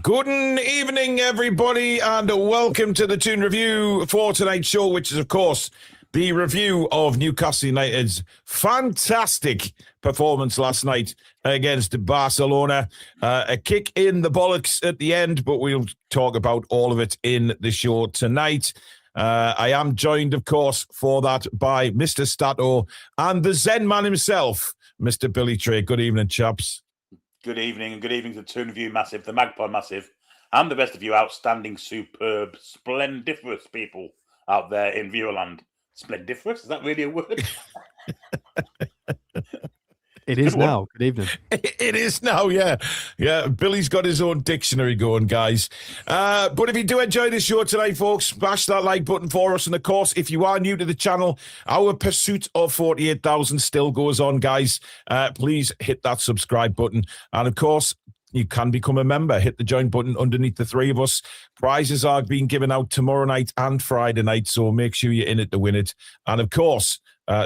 Good evening, everybody, and welcome to the Toon Review for tonight's show, which is, of course, the review of Newcastle United's fantastic performance last night against Barcelona. A kick in the bollocks at the end, but we'll talk about all of it in the show tonight. I am joined, of course, for that by Mr. Stato and the Zen man himself, Mr. Billy Trey. Good evening, chaps. Good evening, and good evening to the Toon Review Massive, the Magpie Massive, and the rest of you outstanding, superb, splendiferous people out there in Viewerland. Splendiferous? Is that really a word? It is now. Good evening. It is now, yeah. Yeah, Billy's got his own dictionary going, guys. But if you do enjoy this show tonight, folks, smash that like button for us. And, of course, if you are new to the channel, our pursuit of 48,000 still goes on, guys. Please hit that subscribe button. And, of course, you can become a member. Hit the join button underneath the three of us. Prizes are being given out tomorrow night and Friday night, so make sure you're in it to win it. And, of course,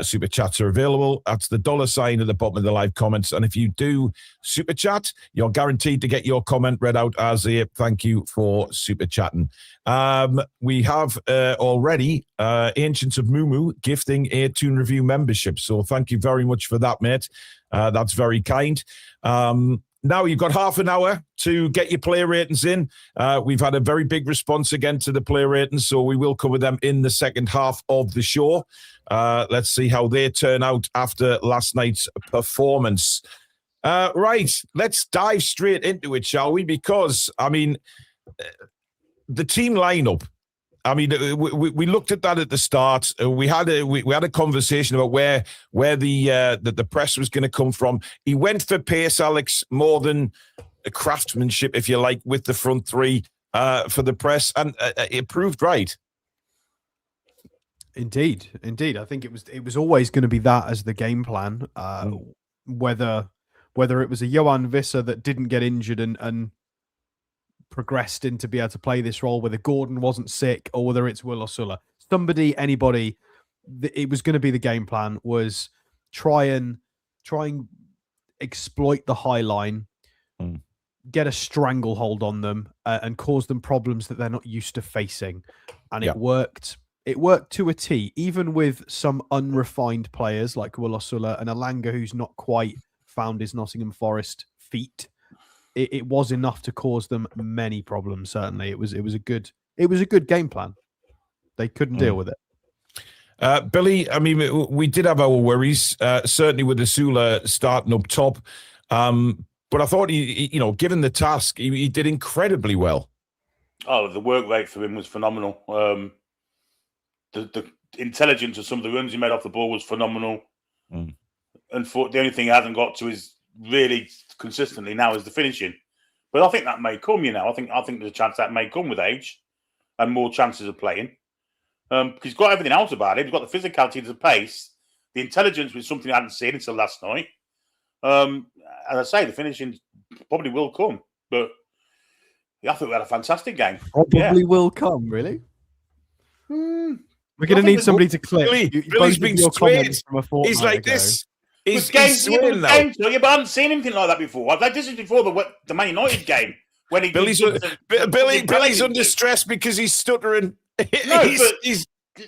super chats are available. That's the $sign at the bottom of the live comments. And if you do super chat, you're guaranteed to get your comment read out as a thank you for super chatting. We have already Ancients of Mumu gifting a Toon Review membership. So thank you very much for that, mate. That's very kind. Now you've got half an hour to get your player ratings in. We've had a very big response again to the player ratings, so we will cover them in the second half of the show. Let's see how they turn out after last night's performance. Right, let's dive straight into it, shall we? Because, I mean, the team lineup, I mean, we looked at that at the start. We had a conversation about where the press was going to come from. He went for pace, Alex, more than craftsmanship, if you like, with the front three for the press, and it proved right. Indeed. I think it was always going to be that as the game plan. Whether it was a Johan Visser that didn't get injured and progressed into be able to play this role, whether Gordon wasn't sick, or whether it's Will Osula. Anybody, it was going to be the game plan, was try and exploit the high line, get a stranglehold on them, and cause them problems that they're not used to facing. And it worked. It worked to a T, even with some unrefined players like Will Osula and Elanga, who's not quite found his Nottingham Forest feet. It was enough to cause them many problems. Certainly, it was a good game plan. They couldn't deal with it. Billy, I mean, we did have our worries, certainly with Osula starting up top. But I thought he given the task, he did incredibly well. Oh, the work rate for him was phenomenal. The intelligence of some of the runs he made off the ball was phenomenal. And the only thing he hasn't got to is really consistently now is the finishing. But I think that may come, I think there's a chance that may come with age and more chances of playing. Because he's got everything else about him. He's got the physicality, the pace, the intelligence, was something I hadn't seen until last night. As I say, the finishing probably will come. But I thought we had a fantastic game. Probably will come, really? We're going to need somebody to clip. Billy's being straight. He's like ago. this. He's swearing now. But I haven't seen anything like that before. I've had this before the Man United game. When Billy's under stress because he's stuttering.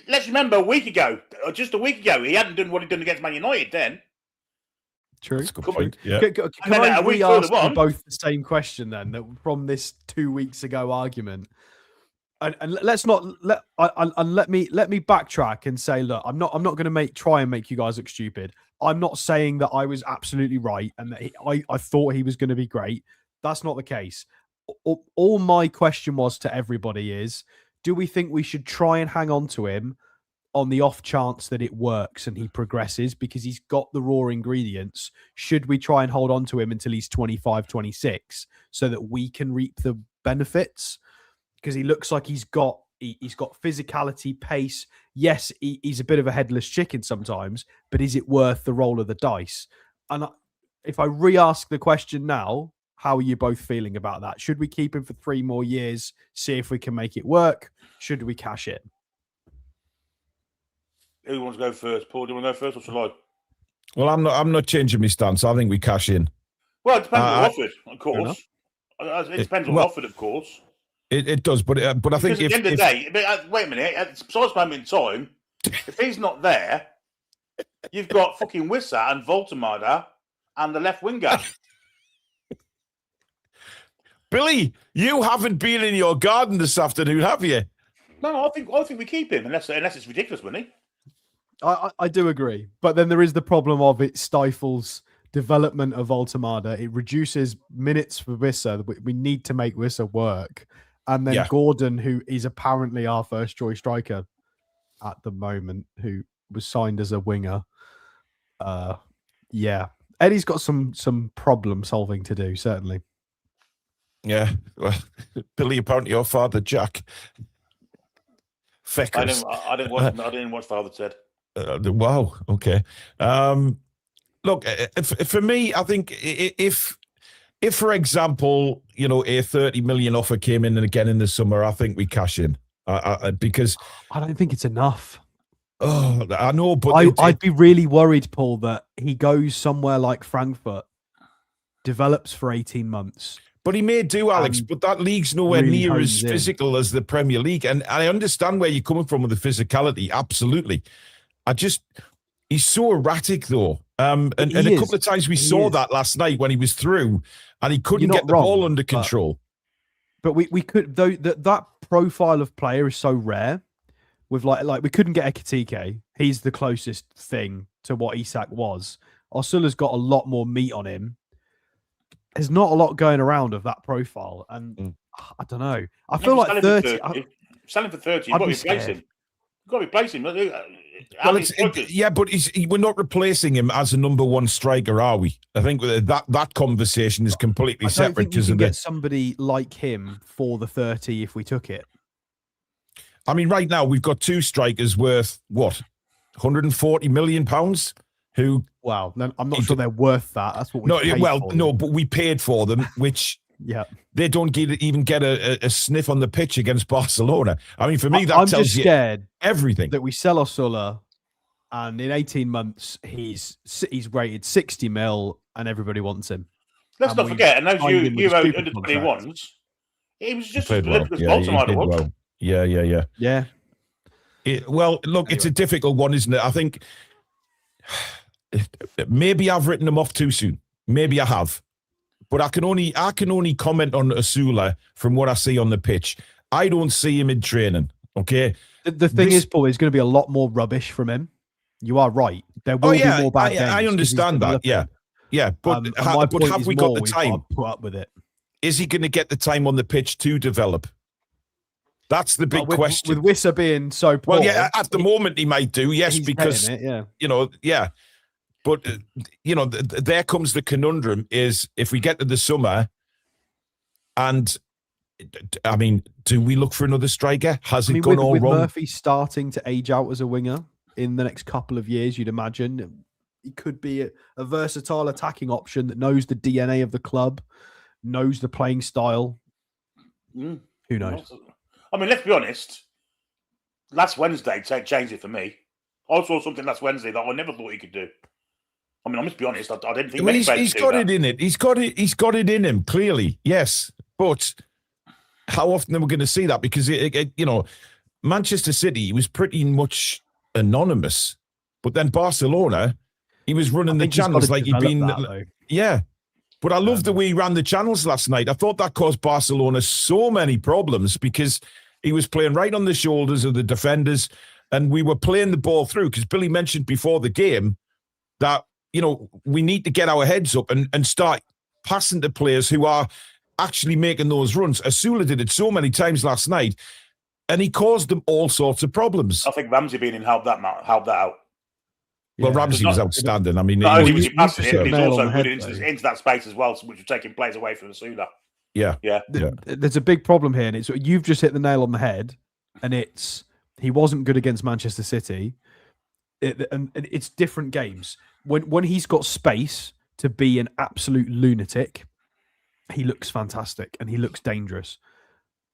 Let's remember just a week ago, he hadn't done what he'd done against Man United then. True. That's a good point. Yeah. Can I re-ask you both the same question then, from this 2 weeks ago argument? And let's not let me backtrack and say, look, I'm not going to try and make you guys look stupid. I'm not saying that I was absolutely right and that I thought he was going to be great. That's not the case. All my question was to everybody is, do we think we should try and hang on to him on the off chance that it works and he progresses because he's got the raw ingredients? Should we try and hold on to him until he's 25, 26 so that we can reap the benefits? Because he looks like he's got physicality, pace. Yes, he's a bit of a headless chicken sometimes, but is it worth the roll of the dice? And if I re-ask the question now, how are you both feeling about that? Should we keep him for 3 more years, see if we can make it work? Should we cash in? Who wants to go first? Paul, do you want to go first or shall I? Well, I'm not changing my stance. I think we cash in. Well, it depends on what offered, of course. It depends on offered, of course. It does, but I think at the end of the day, wait a minute. At the precise moment in time, if he's not there, you've got fucking Wissa and Voltemada and the left winger. Billy, you haven't been in your garden this afternoon, have you? No, I think we keep him unless it's ridiculous, wouldn't he? I do agree, but then there is the problem of it stifles development of Voltemada. It reduces minutes for Wissa. We need to make Wissa work, and then Gordon, who is apparently our first choice striker at the moment, who was signed as a winger. Eddie's got some problem solving to do, certainly. Yeah, well, Billy, apparently your father Jack. Feckers. I didn't watch Father Ted. Wow. Okay. Look, for me, I think if for example, a 30 million offer came in and again in the summer, I think we cash in because I don't think it's enough. Oh, I know, but I'd be really worried, Paul, that he goes somewhere like Frankfurt, develops for 18 months. But he may do, Alex, but that league's nowhere near as physical as the Premier League. And I understand where you're coming from with the physicality. Absolutely. He's so erratic, though. And a couple of times we saw that last night when he was through and he couldn't get the ball under control. But we could, though, that profile of player is so rare. With like we couldn't get Ekitike. He's the closest thing to what Isak was. Osula's got a lot more meat on him. There's not a lot going around of that profile, and I don't know. I feel like 30. Selling for 30, you've got to replace him. You've got to replace him. Well, but we're not replacing him as a number one striker, are we? I think that conversation is completely separate. Because you get somebody like him for the 30 if we took it. I mean, right now we've got two strikers worth what, 140 million pounds. Who? Wow, I'm not sure they're worth that. That's what we. But we paid for them, which they don't even get a sniff on the pitch against Barcelona. I mean, for me, that tells you everything. That we sell Osula, and in 18 months he's rated 60 mil, and everybody wants him. Let's not forget, and those Euro under 21s, he was just as good as Baltimore was. Yeah. Well, look, it's a difficult one, isn't it? I think maybe I've written him off too soon. Maybe I have, but I can only comment on Osula from what I see on the pitch. I don't see him in training. Okay. The thing is, Paul, there's going to be a lot more rubbish from him. You are right. There will be more bad games. I understand that. Yeah. But have we got the time? Put up with it. Is he going to get the time on the pitch to develop? That's the big question. With Wissa being so poor. Well, yeah, at the moment he might do, yes, because, But, there comes the conundrum is if we get to the summer and, I mean, do we look for another striker? Has it gone all wrong? With Murphy starting to age out as a winger in the next couple of years, you'd imagine he could be a versatile attacking option that knows the DNA of the club, knows the playing style. Who knows? I mean, let's be honest. Last Wednesday changed it for me. I saw something last Wednesday that I never thought he could do. I mean, I must be honest. I didn't think he's got it in it. He's got it in him. Clearly, yes. But how often are we going to see that? Because Manchester City was pretty much anonymous, but then Barcelona, he was running the channels like he'd been. Yeah. But I love the way he ran the channels last night. I thought that caused Barcelona so many problems because he was playing right on the shoulders of the defenders and we were playing the ball through because Billy mentioned before the game that, we need to get our heads up and start passing to players who are actually making those runs. Osula did it so many times last night and he caused them all sorts of problems. I think Ramsey being in helped that out. Well, Ramsey was outstanding. I mean, not only was he passing it, but he was also good into that space as well, which was taking players away from Osula. Yeah. There's a big problem here, and you've just hit the nail on the head. And he wasn't good against Manchester City. And it's different games. When he's got space to be an absolute lunatic, he looks fantastic and he looks dangerous.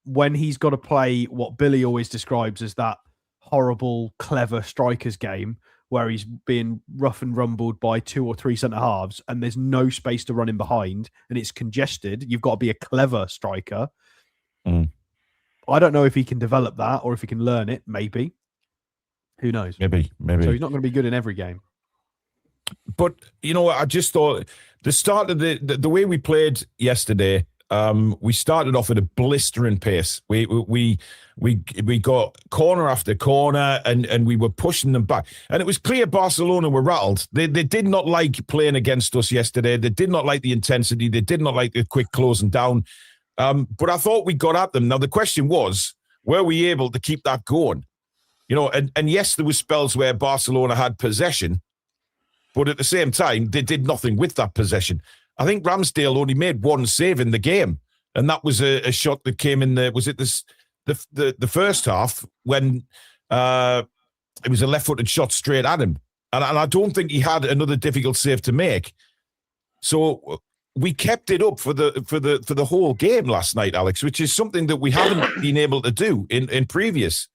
When he's got to play what Billy always describes as that horrible, clever strikers game, where he's being rough and rumbled by 2 or 3 centre halves, and there's no space to run in behind, and it's congested. You've got to be a clever striker. I don't know if he can develop that or if he can learn it. Maybe. Who knows? Maybe. So he's not going to be good in every game. But you know, I just thought the start of the way we played yesterday. We started off at a blistering pace. We got corner after corner, and we were pushing them back. And it was clear Barcelona were rattled. They did not like playing against us yesterday. They did not like the intensity. They did not like the quick closing down. But I thought we got at them. Now the question was, were we able to keep that going? You know, and yes, there were spells where Barcelona had possession, but at the same time, they did nothing with that possession. I think Ramsdale only made one save in the game, and that was a shot that came in the the first half when it was a left-footed shot straight at him, and I don't think he had another difficult save to make. So we kept it up for the whole game last night, Alex, which is something that we haven't been able to do in previous,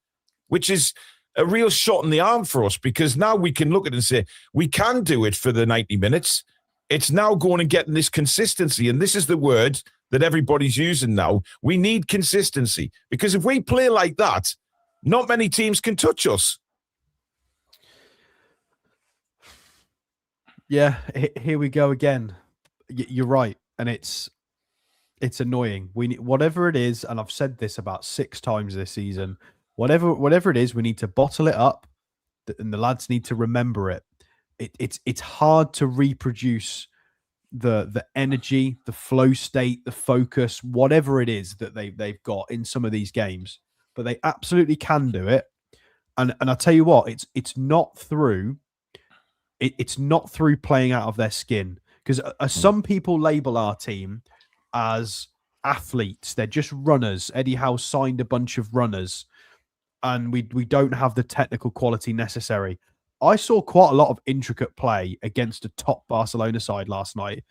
which is a real shot in the arm for us, because now we can look at it and say we can do it for the 90 minutes. It's now going and getting this consistency. And this is the word that everybody's using now. We need consistency, because if we play like that, not many teams can touch us. Yeah, here we go again. You're right. And it's annoying. We need, whatever it is, and I've said this about 6 times this season, whatever it is, we need to bottle it up, and the lads need to remember it. It's hard to reproduce the energy, the flow state, the focus, whatever it is that they've got in some of these games, but they absolutely can do it. And I tell you what, it's not through playing out of their skin, because some people label our team as athletes. They're just runners. Eddie Howe signed a bunch of runners, and we don't have the technical quality necessary. I saw quite a lot of intricate play against a top Barcelona side last night.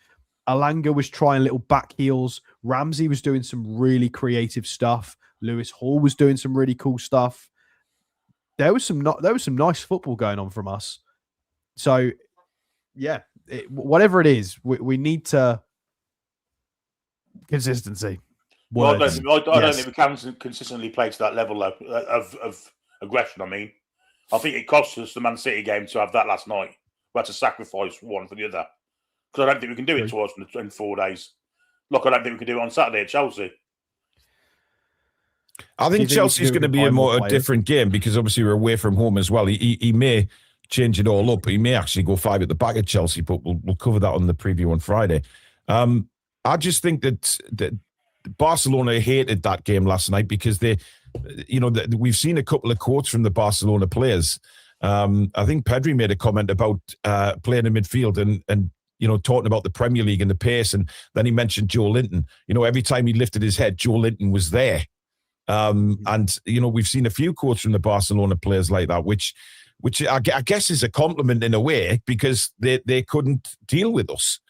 Elanga was trying little back heels. Ramsey was doing some really creative stuff. Lewis Hall was doing some really cool stuff. There was some nice football going on from us. So, yeah, whatever it is, we need to consistency. Well, I don't think we can consistently play to that level of aggression. I mean, I think it cost us the Man City game to have that last night. We had to sacrifice one for the other, because I don't think we can do it twice in 4 days. Look, I don't think we can do it on Saturday at Chelsea. I think Chelsea's going to be a different game, because obviously we're away from home as well. He may change it all up. He may actually go 5 at the back at Chelsea, but we'll cover that on the preview on Friday. I just think that Barcelona hated that game last night, because we've seen a couple of quotes from the Barcelona players. I think Pedri made a comment about playing in midfield and talking about the Premier League and the pace, and then he mentioned Joelinton. Every time he lifted his head, Joelinton was there. And we've seen a few quotes from the Barcelona players like that, which I guess is a compliment in a way, because they couldn't deal with us.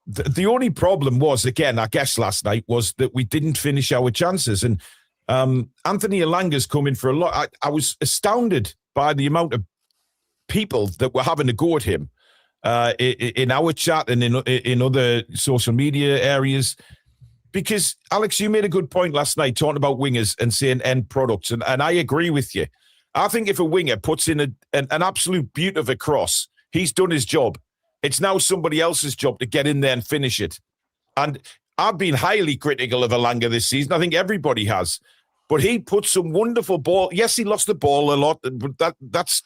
The only problem was, again, I guess last night, was that we didn't finish our chances. And Anthony Elanga's come in for a lot. I was astounded by the amount of people that were having a go at him in our chat and in other social media areas. Because, Alex, you made a good point last night talking about wingers and saying end products. And I agree with you. I think if a winger puts in an absolute beaut of a cross, he's done his job. It's now somebody else's job to get in there and finish it. And I've been highly critical of Elanga this season. I think everybody has. But he put some wonderful ball. Yes, he lost the ball a lot, but that's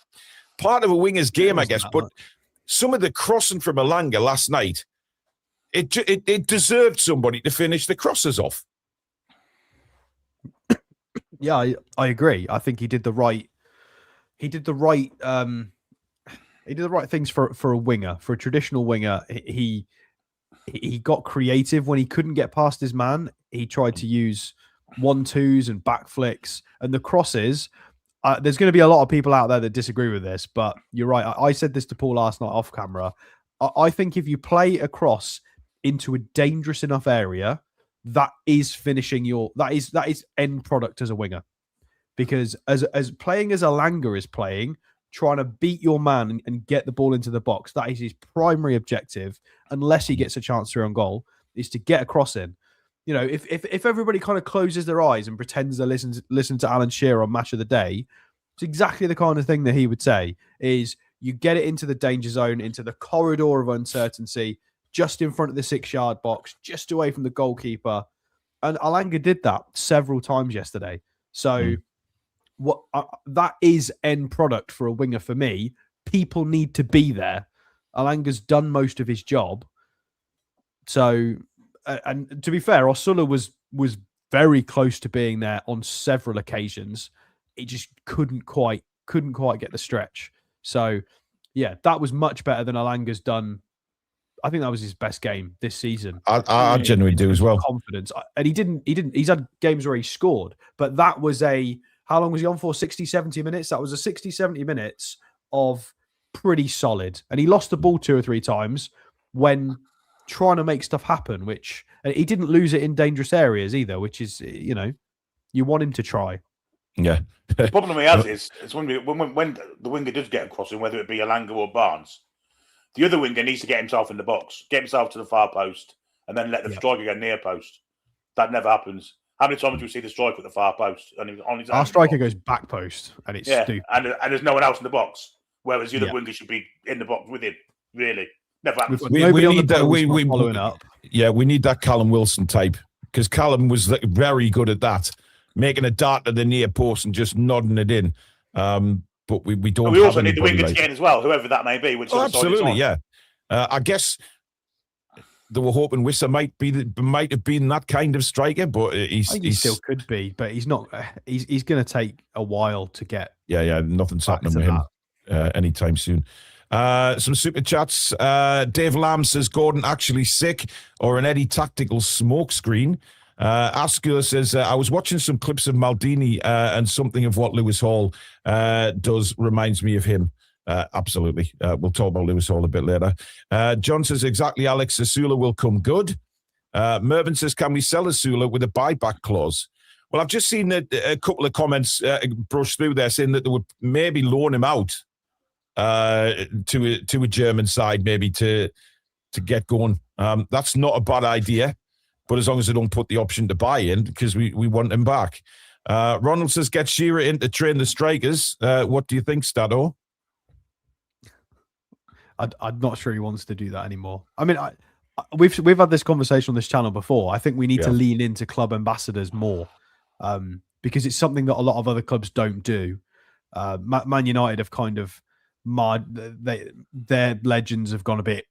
part of a winger's game, I guess. But some of the crossing from Elanga last night, it deserved somebody to finish the crosses off. Yeah, I agree. I think he did the right things for a winger, for a traditional winger. He got creative when he couldn't get past his man. He tried to use 1-2s and back flicks, and the crosses. There's going to be a lot of people out there that disagree with this, but you're right. I said this to Paul last night off camera. I think if you play a cross into a dangerous enough area, that is finishing that is end product as a winger. Because as playing as Elanga is playing, trying to beat your man and get the ball into the box. That is his primary objective, unless he gets a chance through on goal, is to get a cross in. You know, if everybody kind of closes their eyes and pretends they listen to Alan Shearer on Match of the Day, it's exactly the kind of thing that he would say, is you get it into the danger zone, into the corridor of uncertainty, just in front of the 6-yard box, just away from the goalkeeper. And Elanga did that several times yesterday. So that is end product for a winger for me. People need to be there. Alanga's done most of his job. So, and to be fair, Osula was very close to being there on several occasions. He just couldn't quite get the stretch. So, yeah, that was much better than Alanga's done. I think that was his best game this season. I genuinely do as well. Confidence, and he didn't. He's had games where he scored, but that was how long was he on for? 60, 70 minutes. That was a 60, 70 minutes of pretty solid. And he lost the ball 2 or 3 times when trying to make stuff happen. Which, and he didn't lose it in dangerous areas either. Which is, you know, you want him to try. Yeah. The problem he has is when the winger does get a crossing, whether it be Elanga or Barnes, the other winger needs to get himself in the box, get himself to the far post, and then let the striker go near post. That never happens. How many times do we see the striker at the far post? And our striker goes back post, and it's stupid. And there's no one else in the box, whereas the other winger should be in the box with him. Really, never happens. We need that. We following up. Yeah, we need that Callum Wilson type, because Callum was very good at that, making a dart to the near post and just nodding it in. But we don't. And we also need the winger to get in as well, whoever that may be. Which absolutely, yeah. I guess they were hoping Wissa might have been that kind of striker, but he still could be, but he's not. He's going to take a while to get. Yeah, nothing's happening with him anytime soon. Some super chats. Dave Lamb says Gordon actually sick or an Eddie tactical smoke screen. Osula says, I was watching some clips of Maldini and something of what Lewis Hall does reminds me of him. Absolutely. We'll talk about Lewis Hall a bit later. John says, exactly, Alex, Osula will come good. Mervyn says, can we sell Osula with a buyback clause? Well, I've just seen a couple of comments brush through there saying that they would maybe loan him out to a German side, maybe to get going. That's not a bad idea. But as long as they don't put the option to buy in, because we want him back. Ronald says, get Shearer in to train the strikers. What do you think, Stado? I'm not sure he wants to do that anymore. I mean, we've had this conversation on this channel before. I think we need to lean into club ambassadors more because it's something that a lot of other clubs don't do. Man United have kind of their legends have gone a bit.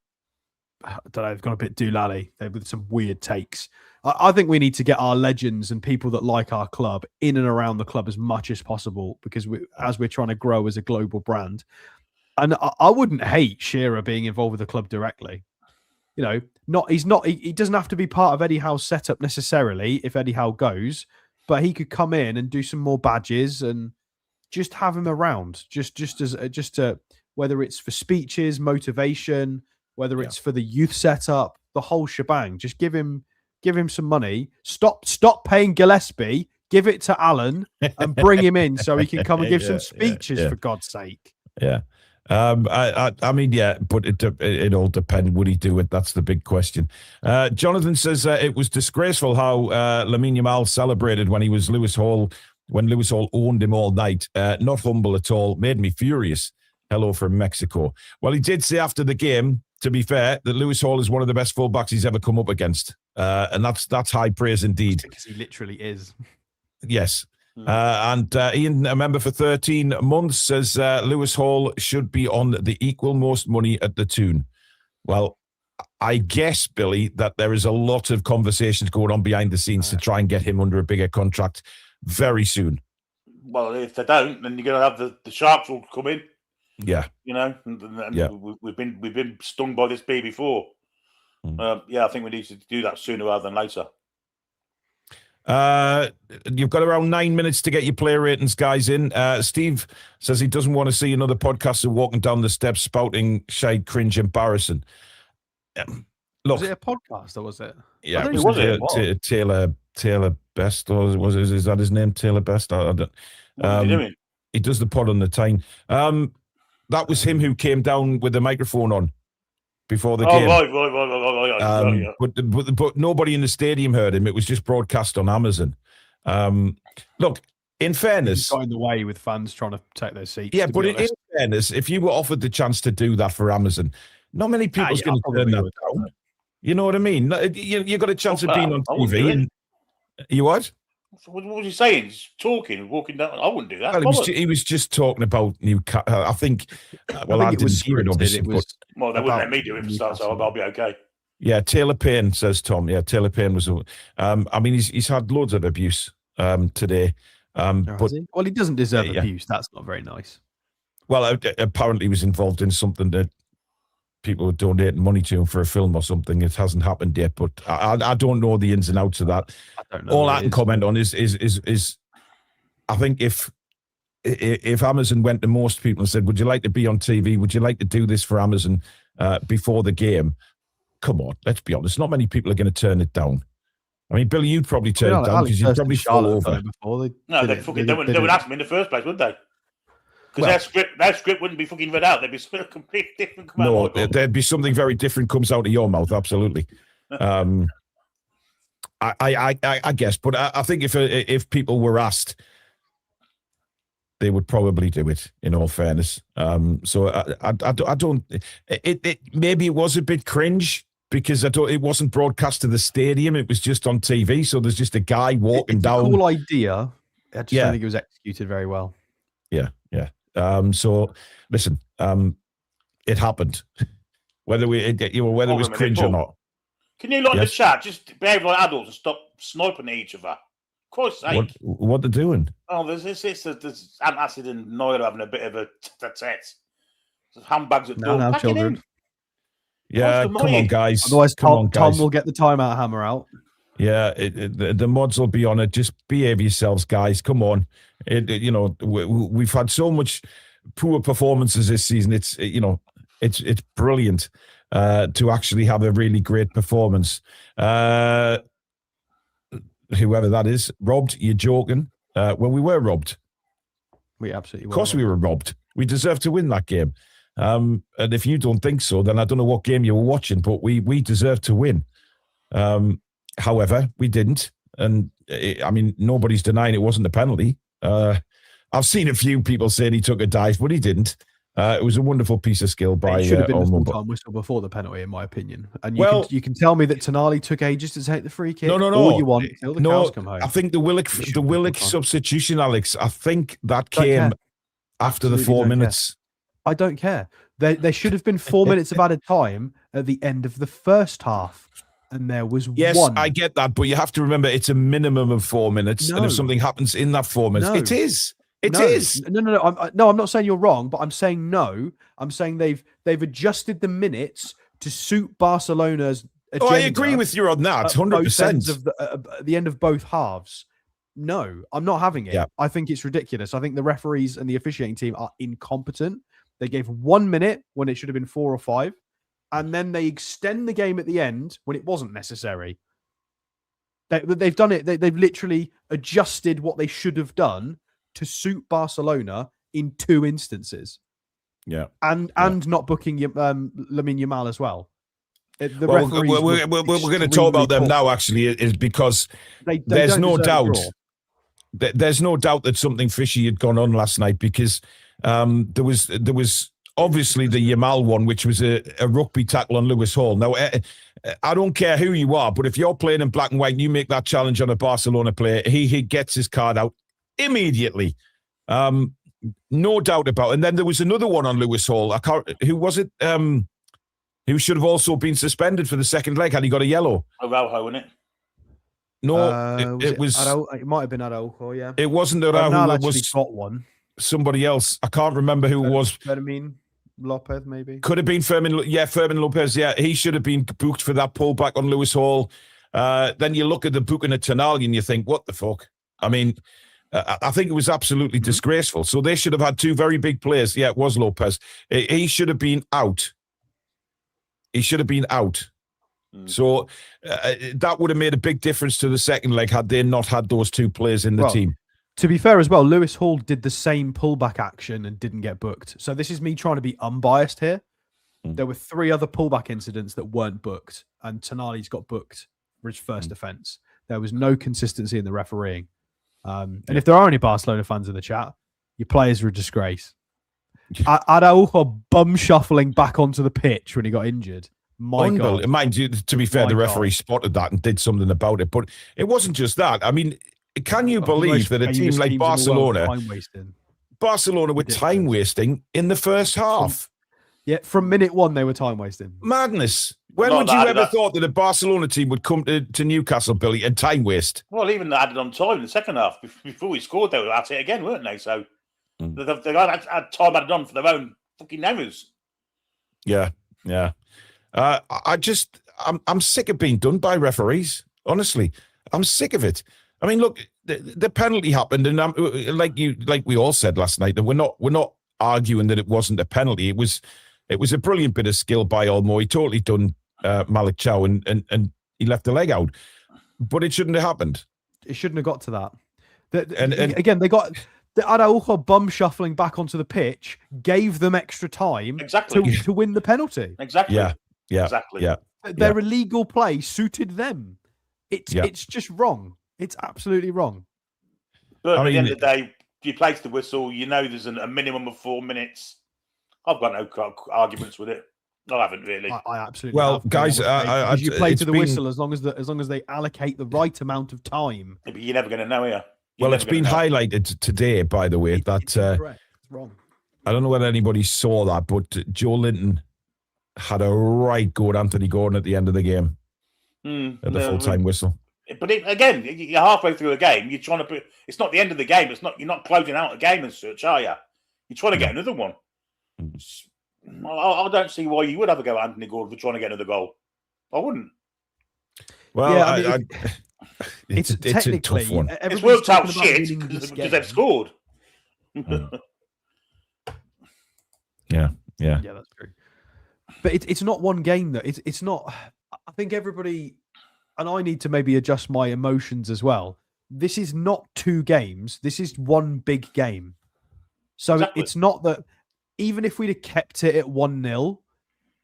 I don't know, they've gone a bit doolally with some weird takes. I think we need to get our legends and people that like our club in and around the club as much as possible, because as we're trying to grow as a global brand. And I wouldn't hate Shearer being involved with the club directly. You know, he doesn't have to be part of Eddie Howe's setup necessarily if Eddie Howe goes, but he could come in and do some more badges and just have him around, just to whether it's for speeches, motivation, whether it's for the youth setup, the whole shebang. Just give him some money. Stop paying Gillespie. Give it to Alan and bring him in so he can come and give some speeches for God's sake. Yeah. I mean, yeah, but it all depends. Would he do it? That's the big question. Jonathan says it was disgraceful how Lamine Yamal celebrated when Lewis Hall owned him all night. Not humble at all. Made me furious. Hello from Mexico. Well, he did say after the game, to be fair, that Lewis Hall is one of the best fullbacks he's ever come up against. And that's high praise indeed. Because he literally is. Yes. And Ian, a member for 13 months, says Lewis Hall should be on the equal most money at the Toon. Well, I guess, Billy, that there is a lot of conversations going on behind the scenes to try and get him under a bigger contract very soon. Well, if they don't, then you're going to have the Sharks will come in. Yeah, you know, and we've been stung by this bee before. I think we need to do that sooner rather than later. You've got around 9 minutes to get your player ratings, guys, in. Steve says he doesn't want to see another podcaster walking down the steps spouting shade, cringe, embarrassing. Look, was it a podcast or was it? Yeah, it was Taylor Best, or is that his name? Taylor Best. I don't. What are you doing? He does the pod on the time. that was him who came down with the microphone on before the Oh, game. Right. But nobody in the stadium heard him. It was just broadcast on Amazon. Look, in fairness, got in the way with fans trying to take their seats. yeah, but in fairness, if you were offered the chance to do that for Amazon, not many people's going to turn that down. You know what I mean? You got a chance of being on TV. And you what? What was he saying? He's talking, walking down. I wouldn't do that. Well, he was just talking about Newcastle. I think. Well, I didn't hear it, obviously. Well, they wouldn't let me do it for start, so I'll be okay. Yeah, Taylor Payne, says Tom. Yeah, Taylor Payne was. I mean, he's had loads of abuse today. But he doesn't deserve abuse. That's not very nice. Well, apparently he was involved in something that people were donating money to him for a film or something. It hasn't happened yet, but I don't know the ins and outs of that. All I can comment on is I think if Amazon went to most people and said, "Would you like to be on TV? Would you like to do this for Amazon before the game?" Come on, let's be honest. Not many people are going to turn it down. I mean, Billy, you'd probably turn it down because you'd probably fall over. They would ask me in the first place, wouldn't they? Because their script wouldn't be fucking read out. There'd be something completely different. No, there'd be something very different comes out of your mouth. Absolutely. I guess, but I think if people were asked, they would probably do it. In all fairness, so I don't. Maybe it was a bit cringe because it wasn't broadcast to the stadium. It was just on TV. So there's just a guy walking down. It's a cool idea. I just don't think it was executed very well. Yeah. So listen, it happened. Whether it was cringe or not. Can you lot in the chat just behave like adults and stop sniping at each other? Of course, what they're doing? Oh, there's antacid and Neuer having a bit of a tete. There's handbags at the door. No, children. Yeah, come on, guys. Otherwise, Tom will get the timeout hammer out. Yeah, the mods will be on it. Just behave yourselves, guys. Come on. We've had so much poor performances this season. It's brilliant to actually have a really great performance. Whoever that is, robbed. You're joking. Well, we were robbed. We absolutely were. Of course, we were robbed. We deserved to win that game. And if you don't think so, then I don't know what game you were watching. But we deserved to win. However, we didn't. And I mean, nobody's denying it wasn't a penalty. I've seen a few people saying he took a dive, but he didn't. It was a wonderful piece of skill by. It should have been the full-time whistle before the penalty, in my opinion. And you can tell me that Tonali took ages to take the free kick. No. All you want until the cows come home. I think the Willock substitution, Alex. I think that came after the 4 minutes. I don't care. There should have been 4 minutes of added time at the end of the first half. And there was one. Yes, I get that, but you have to remember it's a minimum of 4 minutes. No. And if something happens in that 4 minutes, it is. It is. No. I'm not saying you're wrong, but I'm saying no. I'm saying they've adjusted the minutes to suit Barcelona's agenda. Oh, I agree with you on that, 100%. At the end of both halves. No, I'm not having it. Yeah. I think it's ridiculous. I think the referees and the officiating team are incompetent. They gave 1 minute when it should have been 4 or 5. And then they extend the game at the end when it wasn't necessary. They've done it. They've literally adjusted what they should have done to suit Barcelona in 2 instances. Yeah, and not booking Lamine Yamal as well. We're going to talk about them now. Actually, is because there's no doubt. There's no doubt that something fishy had gone on last night because there was. Obviously, the Yamal one, which was a rugby tackle on Lewis Hall. Now, I don't care who you are, but if you're playing in black and white and you make that challenge on a Barcelona player, he gets his card out immediately. No doubt about it. And then there was another one on Lewis Hall. Who was it? Who should have also been suspended for the second leg had he got a yellow? Araujo, wasn't it? No, it was. It might have been Araujo, yeah. It wasn't Araujo. It was got one. Somebody else. I can't remember who it was. Fermin Lopez, maybe. Could have been Fermin. Yeah, Fermin Lopez. Yeah, he should have been booked for that pullback on Lewis Hall. Then you look at the booking of Tonali and you think, what the fuck? I mean, I think it was absolutely disgraceful. So they should have had 2 very big players. Yeah, it was Lopez. He should have been out. So that would have made a big difference to the second leg had they not had those 2 players in the team To be fair as well, Lewis Hall did the same pullback action and didn't get booked. So this is me trying to be unbiased here. There were 3 other pullback incidents that weren't booked, and Tonali's got booked for his first offence. There was no consistency in the refereeing. And if there are any Barcelona fans in the chat, your players are a disgrace. Araujo bum shuffling back onto the pitch when he got injured. My God. Mind you, to be fair, the referee spotted that and did something about it. But it wasn't just that. I mean, can you believe that a team like Barcelona were time wasting in the first half? From minute 1, they were time wasting. Madness. When would you ever thought that a Barcelona team would come to Newcastle, Billy, and time waste? Well, even added on time in the second half. Before we scored, they were at it again, weren't they? So they had time added on for their own fucking errors. Yeah. I'm sick of being done by referees. Honestly, I'm sick of it. I mean, look, the penalty happened, and like we all said last night, that we're not arguing that it wasn't a penalty. It was a brilliant bit of skill by Olmo. He totally done Malik Chow, and he left the leg out, but it shouldn't have happened. It shouldn't have got to that. Again, they got the Araujo bum shuffling back onto the pitch, gave them extra time to win the penalty. Exactly. Yeah. Exactly. Yeah. Their illegal play suited them. It's just wrong. It's absolutely wrong. But at the end of the day, you place the whistle, you know there's a minimum of 4 minutes. I've got no arguments with it. I haven't really. I absolutely. Well, guys, you play to the whistle as long as they allocate the right amount of time. Yeah, but you're never going to know here. Well, it's been highlighted today, by the way, that it's wrong. I don't know whether anybody saw that, but Joelinton had a right go at Anthony Gordon at the end of the game at the full-time whistle. But again, you're halfway through a game. You're trying to put. It's not the end of the game. You're not closing out a game as such, are you? You're trying to get another one. I don't see why you would have a go at Anthony Gordon for trying to get another goal. I wouldn't. Well, it's a tough one. It's worked out shit because they've scored. Yeah, that's true. But it's not one game though. It's not. I think everybody, and I need to maybe adjust my emotions as well. This is not 2 games. This is one big game. So It's not that. Even if we'd have kept it at 1-0,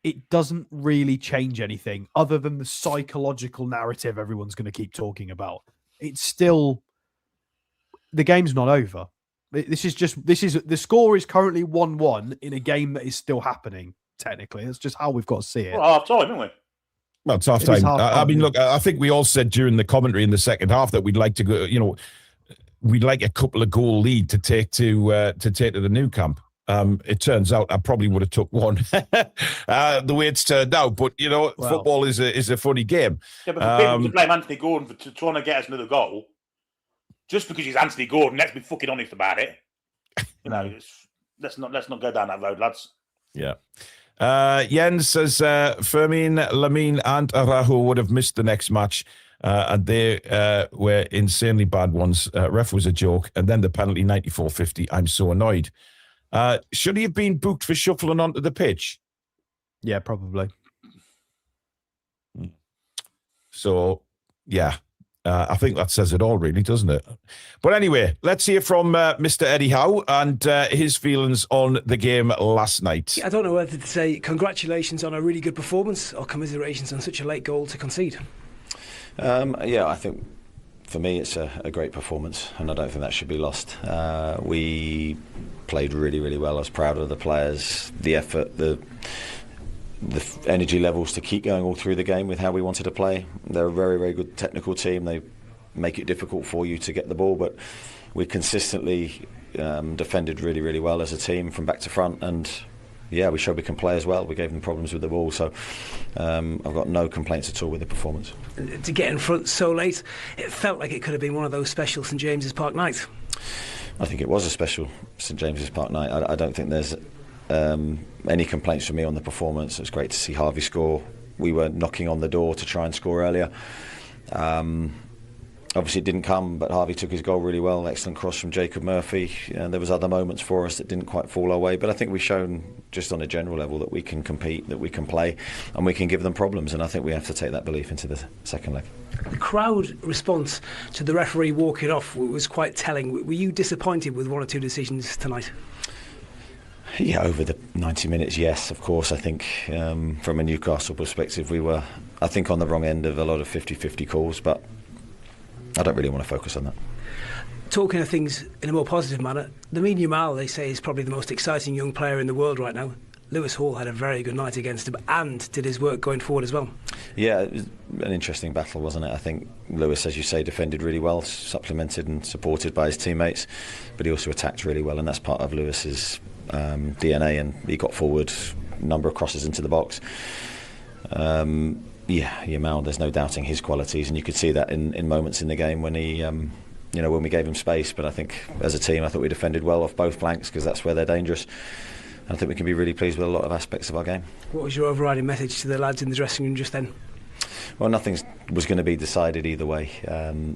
it doesn't really change anything other than the psychological narrative everyone's going to keep talking about. It's still, the game's not over. The score is currently 1-1 in a game that is still happening, technically. That's just how we've got to see it. Well, half time, haven't we? Well, it's half time. I mean, look, I think we all said during the commentary in the second half that we'd like to go, we'd like a couple of goal lead to take to the Nou Camp. It turns out I probably would have took one the way it's turned out. But, football is a funny game. Yeah, but for people to blame Anthony Gordon for trying to get us another goal, just because he's Anthony Gordon, let's be fucking honest about it. Let's not go down that road, lads. Yeah. Jens says Fermin, Lamine and Araujo would have missed the next match. And they were insanely bad ones. Ref was a joke. And then the penalty, 94-50. I'm so annoyed. Should he have been booked for shuffling onto the pitch? Yeah, probably. So, yeah. I think that says it all, really, doesn't it? But anyway, let's hear from Mr. Eddie Howe and his feelings on the game last night. I don't know whether to say congratulations on a really good performance or commiserations on such a late goal to concede. I think for me it's a great performance, and I don't think that should be lost. We played really, really well. I was proud of the players, the effort, the energy levels to keep going all through the game with how we wanted to play. They're a very, very good technical team. They make it difficult for you to get the ball, but we consistently defended really, really well as a team from back to front, and we showed we can play as well. We gave them problems with the ball, so I've got no complaints at all with the performance. To get in front so late, it felt like it could have been one of those special St James's Park nights. I think it was a special St James's Park night. I don't think there's any complaints from me on the performance. It was great to see Harvey score. We were knocking on the door to try and score earlier. Obviously, it didn't come, but Harvey took his goal really well. Excellent cross from Jacob Murphy. And there was other moments for us that didn't quite fall our way. But I think we've shown, just on a general level, that we can compete, that we can play, and we can give them problems. And I think we have to take that belief into the second leg. The crowd response to the referee walking off was quite telling. Were you disappointed with one or two decisions tonight? Yeah, over the 90 minutes, yes, of course. I think from a Newcastle perspective, we were, I think, on the wrong end of a lot of 50-50 calls, but I don't really want to focus on that. Talking of things in a more positive manner, Lamine Yamal, they say, is probably the most exciting young player in the world right now. Lewis Hall had a very good night against him and did his work going forward as well. Yeah, it was an interesting battle, wasn't it? I think Lewis, as you say, defended really well, supplemented and supported by his teammates, but he also attacked really well, and that's part of Lewis's DNA, and he got forward, a number of crosses into the box. Yamal, there's no doubting his qualities, and you could see that in moments in the game when he, when we gave him space. But I think as a team, I thought we defended well off both flanks, because that's where they're dangerous. And I think we can be really pleased with a lot of aspects of our game. What was your overriding message to the lads in the dressing room just then? Well, nothing was going to be decided either way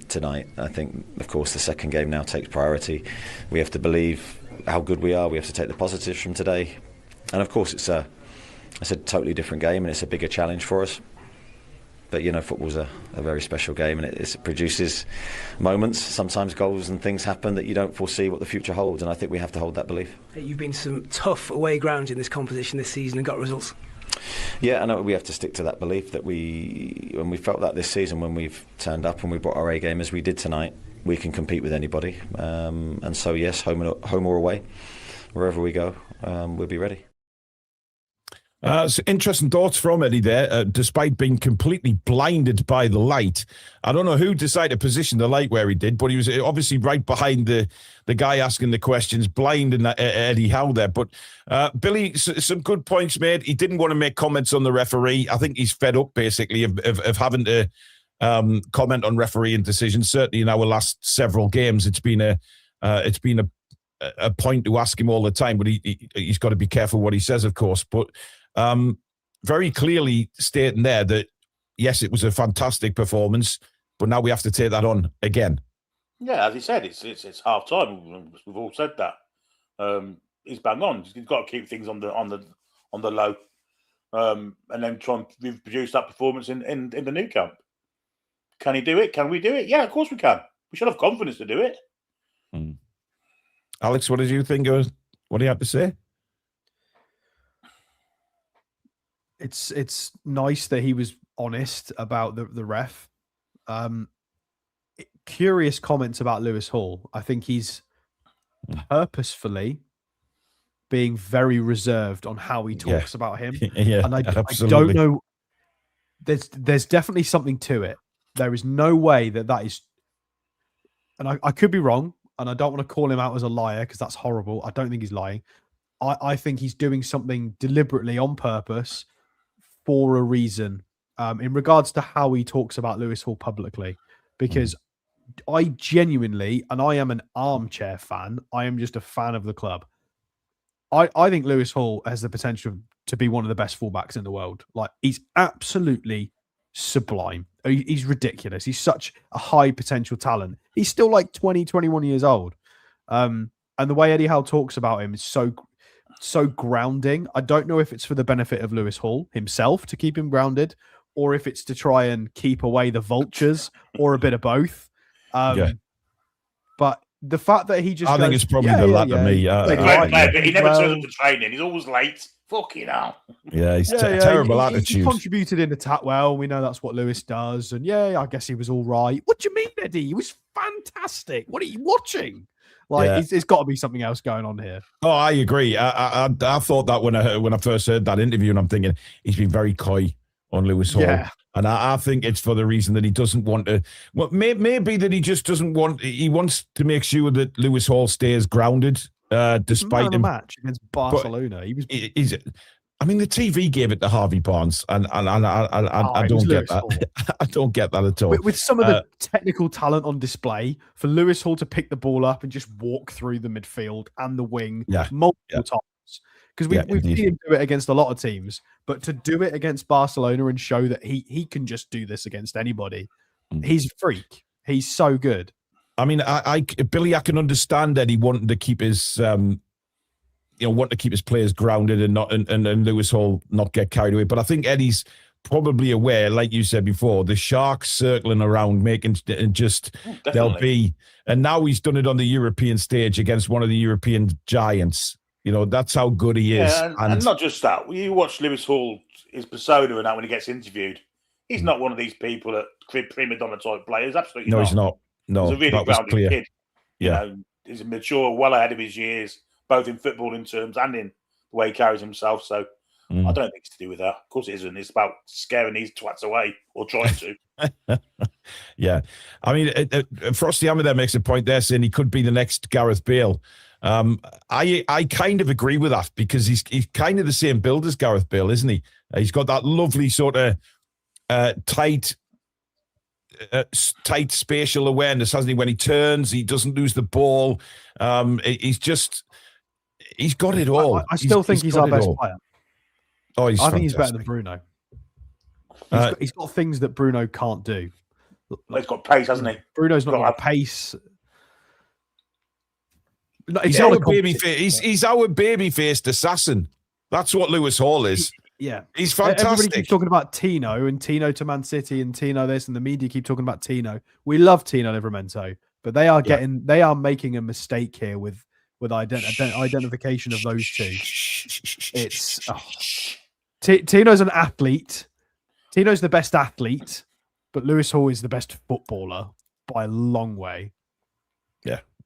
tonight. I think, of course, the second game now takes priority. We have to believe how good we are. We have to take the positives from today. And of course, it's a totally different game, and it's a bigger challenge for us. But football's a very special game, and it produces moments, sometimes goals, and things happen that you don't foresee what the future holds, and I think we have to hold that belief. You've been some tough away grounds in this competition this season and got results. Yeah, I know we have to stick to that belief that when we felt that this season, when we've turned up and we brought our A game as we did tonight, we can compete with anybody. And so yes, home or away, wherever we go, we'll be ready. Interesting thoughts from Eddie there. Despite being completely blinded by the light, I don't know who decided to position the light where he did, but he was obviously right behind the guy asking the questions, blinding Eddie Howe there. But Billy, some good points made. He didn't want to make comments on the referee. I think he's fed up basically of having to comment on refereeing decisions. Certainly in our last several games, it's been a point to ask him all the time. But he's got to be careful what he says, of course. But very clearly stating there that, yes, it was a fantastic performance, but now we have to take that on again. Yeah, as he said, it's half time. We've all said that. He's bang on. He's got to keep things on the low, and then try and reproduce that performance in the new camp. Can he do it? Can we do it? Yeah, of course we can. We should have confidence to do it. Alex, what did you think of what he had to say? It's nice that he was honest about the ref. Curious comments about Lewis Hall. I think he's purposefully being very reserved on how he talks about him. Yeah, and I don't know. There's definitely something to it. There is no way that is, and I could be wrong, and I don't want to call him out as a liar because that's horrible. I don't think he's lying. I think he's doing something deliberately on purpose for a reason in regards to how he talks about Lewis Hall publicly, because I genuinely, and I am an armchair fan, I am just a fan of the club. I think Lewis Hall has the potential to be one of the best fullbacks in the world. Like, he's absolutely sublime. He's ridiculous. He's such a high potential talent. He's still like 20, 21 years old. And the way Eddie Howe talks about him is so grounding. I don't know if it's for the benefit of Lewis Hall himself to keep him grounded, or if it's to try and keep away the vultures, or a bit of both. But the fact that he just I think it's probably the latter to me. But he never turns up to training. He's always late. Fucking hell. Yeah, he's terrible attitude. He contributed in attack well. We know that's what Lewis does. And I guess he was all right. What do you mean, Eddie? He was fantastic. What are you watching? It's got to be something else going on here. Oh, I agree. I thought that when I first heard that interview, and I'm thinking he's been very coy on Lewis Hall. Yeah. And I think it's for the reason that he doesn't want to. Well, maybe that he just doesn't want. He wants to make sure that Lewis Hall stays grounded, despite him. Match against Barcelona, he was. I mean, the TV gave it to Harvey Barnes, and I don't get that. I don't get that at all. With some of the technical talent on display, for Lewis Hall to pick the ball up and just walk through the midfield and the wing multiple times. Because we've seen him do it against a lot of teams, but to do it against Barcelona and show that he can just do this against anybody, he's a freak. He's so good. I mean, Billy, I can understand Eddie wanting to keep his, wanting to keep his players grounded and not and Lewis Hall not get carried away. But I think Eddie's probably aware, like you said before, the Sharks circling around, making just they'll be. And now he's done it on the European stage against one of the European giants. That's how good he is. Yeah, and not just that. You watch Lewis Hall, his persona and that when he gets interviewed. He's not one of these people that prima donna type players. Absolutely no, not. He's not. No, he's a really grounded kid. Yeah. He's mature, well ahead of his years, both in footballing terms and in the way he carries himself. So I don't think it's to do with that. Of course it isn't. It's about scaring these twats away or trying to. Yeah. I mean, Frosty Hammer there makes a point there saying he could be the next Gareth Bale. I kind of agree with that because he's kind of the same build as Gareth Bale, isn't he? He's got that lovely sort of tight spatial awareness, hasn't he? When he turns, he doesn't lose the ball. He's got it all. I still think he's our best player. Oh, I think he's better than Bruno. He's got things that Bruno can't do. He's got pace, hasn't he? Bruno's not got pace. He's our baby-faced assassin. That's what Lewis Hall is. Yeah. He's fantastic. Everybody keeps talking about Tino and Tino to Man City and Tino this, and the media keep talking about Tino. We love Tino Livramento, but they are making a mistake here with identification of those two. Tino's an athlete. Tino's the best athlete, but Lewis Hall is the best footballer by a long way.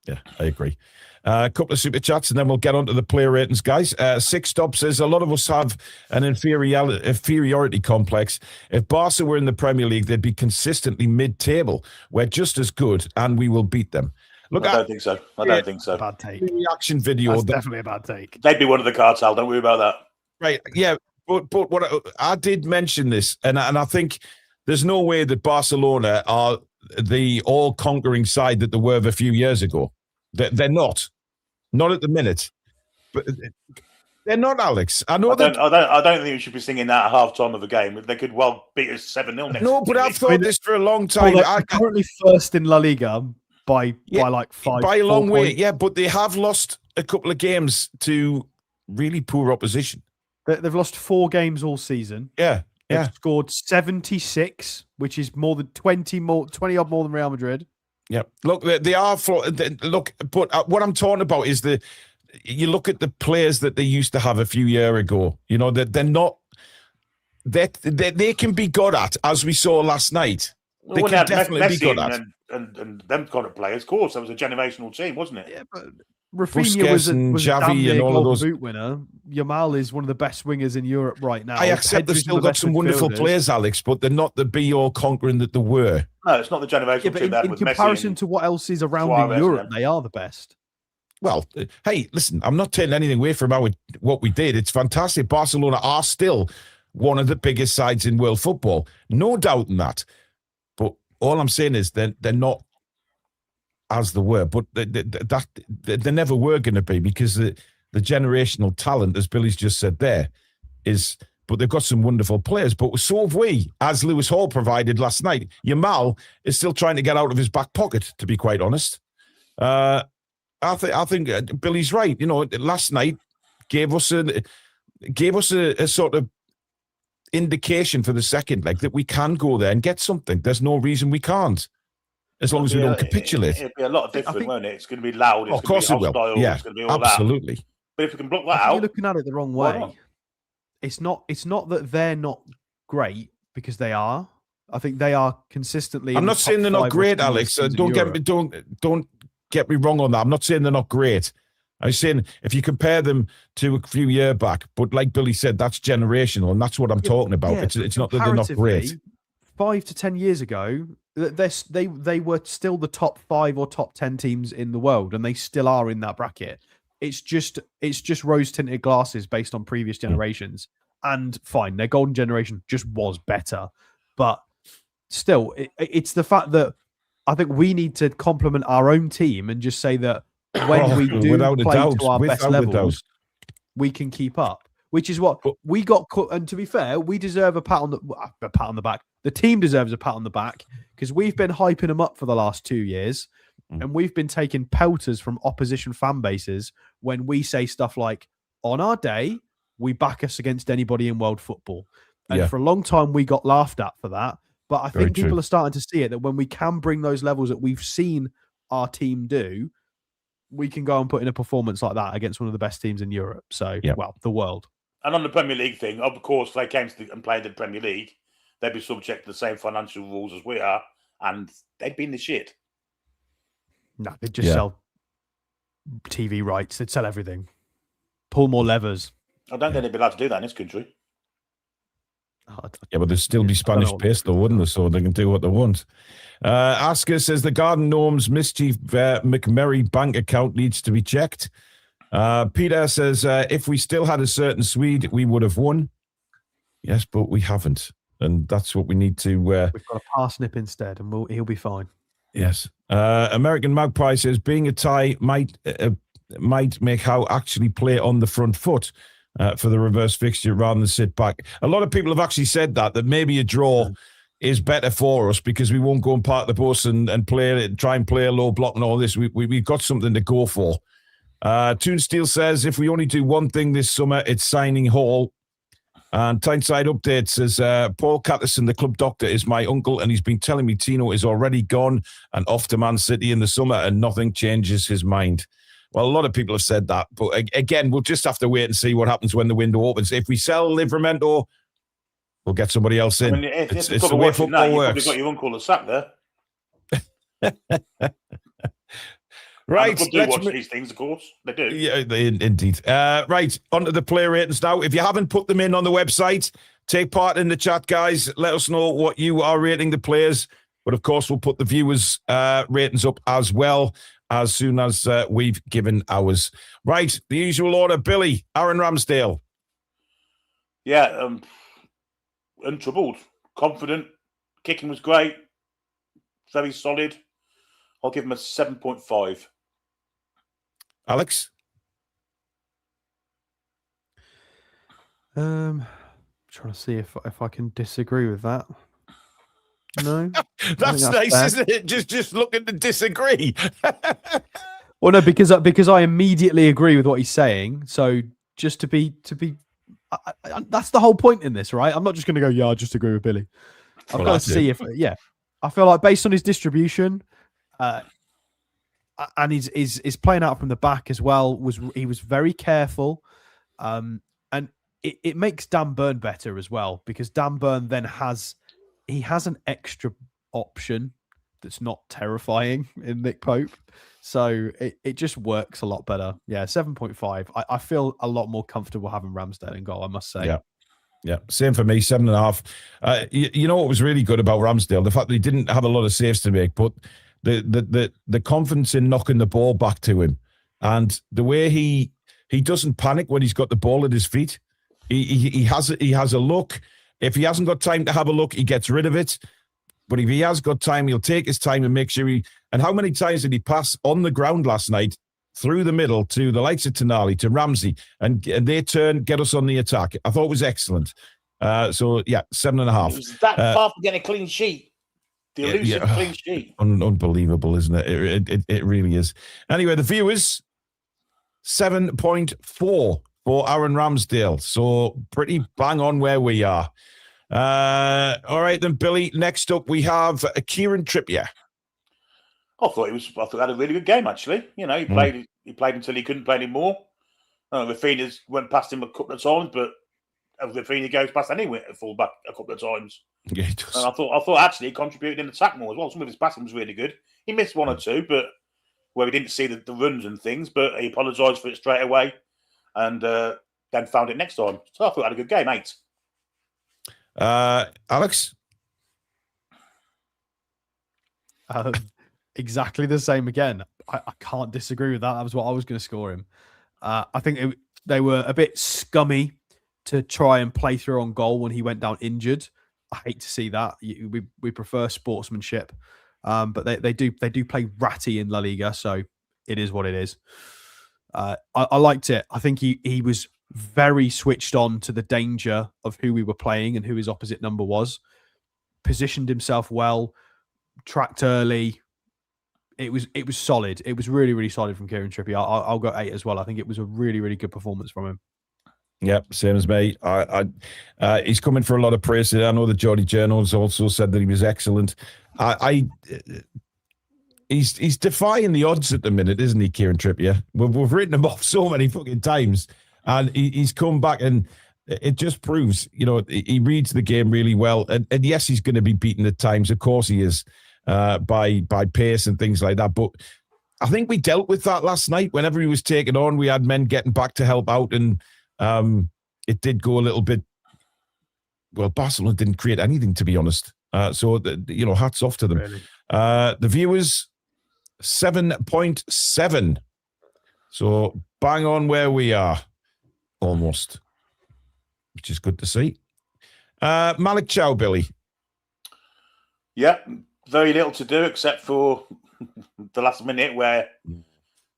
Yeah, I agree. A couple of super chats and then we'll get on to the player ratings, guys. Six Stop says, a lot of us have an inferiority complex. If Barca were in the Premier League, they'd be consistently mid-table. We're just as good and we will beat them. Look, I don't think so. Bad take. Reaction video. That's definitely a bad take. They'd be one of the cartel. Don't worry about that. Right, yeah. But what I did mention this, and I think there's no way that Barcelona are the all-conquering side that they were a few years ago. They're not at the minute. But they're not, Alex. I don't think we should be singing that at half-time of a game. They could well beat us 7-0 next. No, but I've thought this for a long time. They're currently first in La Liga by like 5. By a long way, points. yeah. But they have lost a couple of games to really poor opposition. They've lost 4 games all season. Yeah. They've scored 76, which is more than 20 odd more than Real Madrid. Yeah. Look, they are. Look, but what I'm talking about is you look at the players that they used to have a few years ago. That they're not. They can be good at, as we saw last night. They can definitely be good at. And them kind of players, of course, that was a generational team, wasn't it? Yeah, but Rafinha was a Xavi and all of those boot winner. Yamal is one of the best wingers in Europe right now. I accept they've still got some wonderful players, Alex, but they're not the be-all conquering that they were. No, it's not the generational team. In comparison to what else is around in Europe, they are the best. Well, hey, listen, I'm not taking anything away from what we did. It's fantastic. Barcelona are still one of the biggest sides in world football. No doubt in that. But all I'm saying is they're not as they were, but they never were going to be, because the generational talent, as Billy's just said there, is... But they've got some wonderful players. But so have we, as Lewis Hall provided last night. Yamal is still trying to get out of his back pocket, to be quite honest. I think Billy's right. Last night gave us a sort of indication for the second leg that we can go there and get something. There's no reason we can't, as long as we don't capitulate. It'll be a lot different, won't it? It's going to be loud. It's of course it will. Yeah, it's going to be all absolutely. That. But if we can block that out, you're looking at it the wrong way. It's not that they're not great, because they are. I think they are consistently. I'm not saying they're not great, Alex. Don't get me wrong on that. I'm not saying they're not great. I'm saying if you compare them to a few years back, but like Billy said, that's generational, and that's what I'm talking about. It's not that they're not great. 5 to 10 years ago, they were still the top 5 or top 10 teams in the world, and they still are in that bracket. It's just rose-tinted glasses based on previous generations. And fine, their golden generation just was better. But still, it's the fact that I think we need to compliment our own team and just say that when we do play to our best levels, we can keep up. Which is what we got. And to be fair, we deserve a pat on the back. The team deserves a pat on the back, because we've been hyping them up for the last 2 years, and we've been taking pelters from opposition fan bases when we say stuff like, on our day, we back us against anybody in world football. And for a long time, we got laughed at for that. But I think people are starting to see it, that when we can bring those levels that we've seen our team do, we can go and put in a performance like that against one of the best teams in Europe. So, well, the world. And on the Premier League thing, of course, if they came and played the Premier League, they'd be subject to the same financial rules as we are, and they'd be in the shit. No, they'd just sell TV rights. They'd sell everything. Pull more levers. I don't think they'd be allowed to do that in this country. Yeah, but there'd still be Spanish peso, wouldn't there? So they can do what they want. Asker says the Garden Gnomes Mischief McMurray bank account needs to be checked. Peter says if we still had a certain Swede, we would have won. Yes, but we haven't, and that's what we need to. We've got a parsnip instead, and he'll be fine. Yes. American Magpie says being a tie might make Howe actually play on the front foot. For the reverse fixture rather than sit back. A lot of people have actually said that maybe a draw is better for us because we won't go and park the bus and try and play a low block and all this. We've got something to go for. Toon Steel says if we only do one thing this summer, it's signing Hall. And Tyneside Update says Paul Catterson, the club doctor, is my uncle, and he's been telling me Tino is already gone and off to Man City in the summer, and nothing changes his mind. Well, a lot of people have said that, but again, we'll just have to wait and see what happens when the window opens. If we sell Livramento, we'll get somebody else in. I mean, it's the way football works. You've probably got your uncle sat there. Right. They do watch these things, of course. They do. Yeah, indeed. Right, on to the player ratings now. If you haven't put them in on the website, take part in the chat, guys. Let us know what you are rating the players. But, of course, we'll put the viewers' ratings up as well, as soon as we've given ours. Right, the usual order. Billy, Aaron Ramsdale. Yeah, untroubled, confident. Kicking was great. Very solid. I'll give him a 7.5. Alex? Trying to see if I can disagree with that. No, that's nice, fair. Isn't it? Just looking to disagree. Well, no, because I immediately agree with what he's saying. So just to be, that's the whole point in this, right? I'm not just going to go, yeah, I just agree with Billy. I've got to see if, I feel like based on his distribution, and his playing out from the back as well he was very careful, and it makes Dan Burn better as well, because Dan Burn then has an extra option that's not terrifying in Nick Pope. So it just works a lot better. Yeah, 7.5. I feel a lot more comfortable having Ramsdale in goal, I must say. Yeah. Same for me, 7.5. You know what was really good about Ramsdale? The fact that he didn't have a lot of saves to make, but the confidence in knocking the ball back to him, and the way he doesn't panic when he's got the ball at his feet. He has a look. If he hasn't got time to have a look, he gets rid of it. But if he has got time, he'll take his time and make sure and how many times did he pass on the ground last night through the middle to the likes of Tonali, to Ramsey, and they get us on the attack? I thought it was excellent. 7.5. It was that far from getting a clean sheet. The elusive clean sheet. Unbelievable, isn't it? It really is. Anyway, the viewers, 7.4 for Aaron Ramsdale. So pretty bang on where we are. All right, then, Billy. Next up, we have Kieran Trippier. I thought he had a really good game, actually. You know, he played until he couldn't play anymore. Rafinha went past him a couple of times, but Rafinha goes past anyway at full back a couple of times. Yeah, he does. And I thought actually he contributed in attack more as well. Some of his passing was really good. He missed one or two, but where we didn't see the runs and things, but he apologised for it straight away, and then found it next time. So I thought he had a good game, 8. Alex? Exactly the same again. I can't disagree with that. That was what I was going to score him. I think they were a bit scummy to try and play through on goal when he went down injured. I hate to see that. We prefer sportsmanship, but they do play ratty in La Liga, so it is what it is. I liked it. I think he was very switched on to the danger of who we were playing and who his opposite number was. Positioned himself well, tracked early. It was solid. It was really, really solid from Kieran Trippier. I'll go 8 as well. I think it was a really, really good performance from him. Yep, same as me. He's coming for a lot of praise. I know the Geordie Journals also said that he was excellent. He's defying the odds at the minute, isn't he, Kieran Trippier? We've written him off so many fucking times, and he's come back, and it just proves, he reads the game really well. And yes, he's going to be beaten at times. Of course he is, by pace and things like that. But I think we dealt with that last night. Whenever he was taken on, we had men getting back to help out, and it did go a little bit. Well, Barcelona didn't create anything, to be honest. So hats off to them. Really? The viewers, 7.7. So bang on where we are, almost, which is good to see. Malik Thiaw, Billy. Yeah, very little to do except for the last minute where,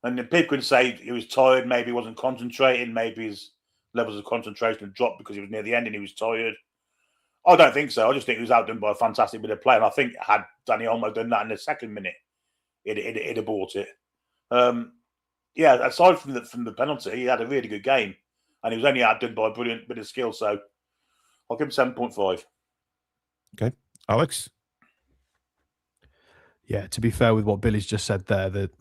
and people can say he was tired, maybe he wasn't concentrating, maybe his levels of concentration had dropped because he was near the end and he was tired. I don't think so. I just think he was outdone by a fantastic bit of play. And I think had Dani Olmo done that in the second minute, it'd have bought it. Aside from the penalty, he had a really good game. And he was only outdone by a brilliant bit of skill. So I'll give him 7.5. Okay. Alex? Yeah, to be fair with what Billy's just said there, that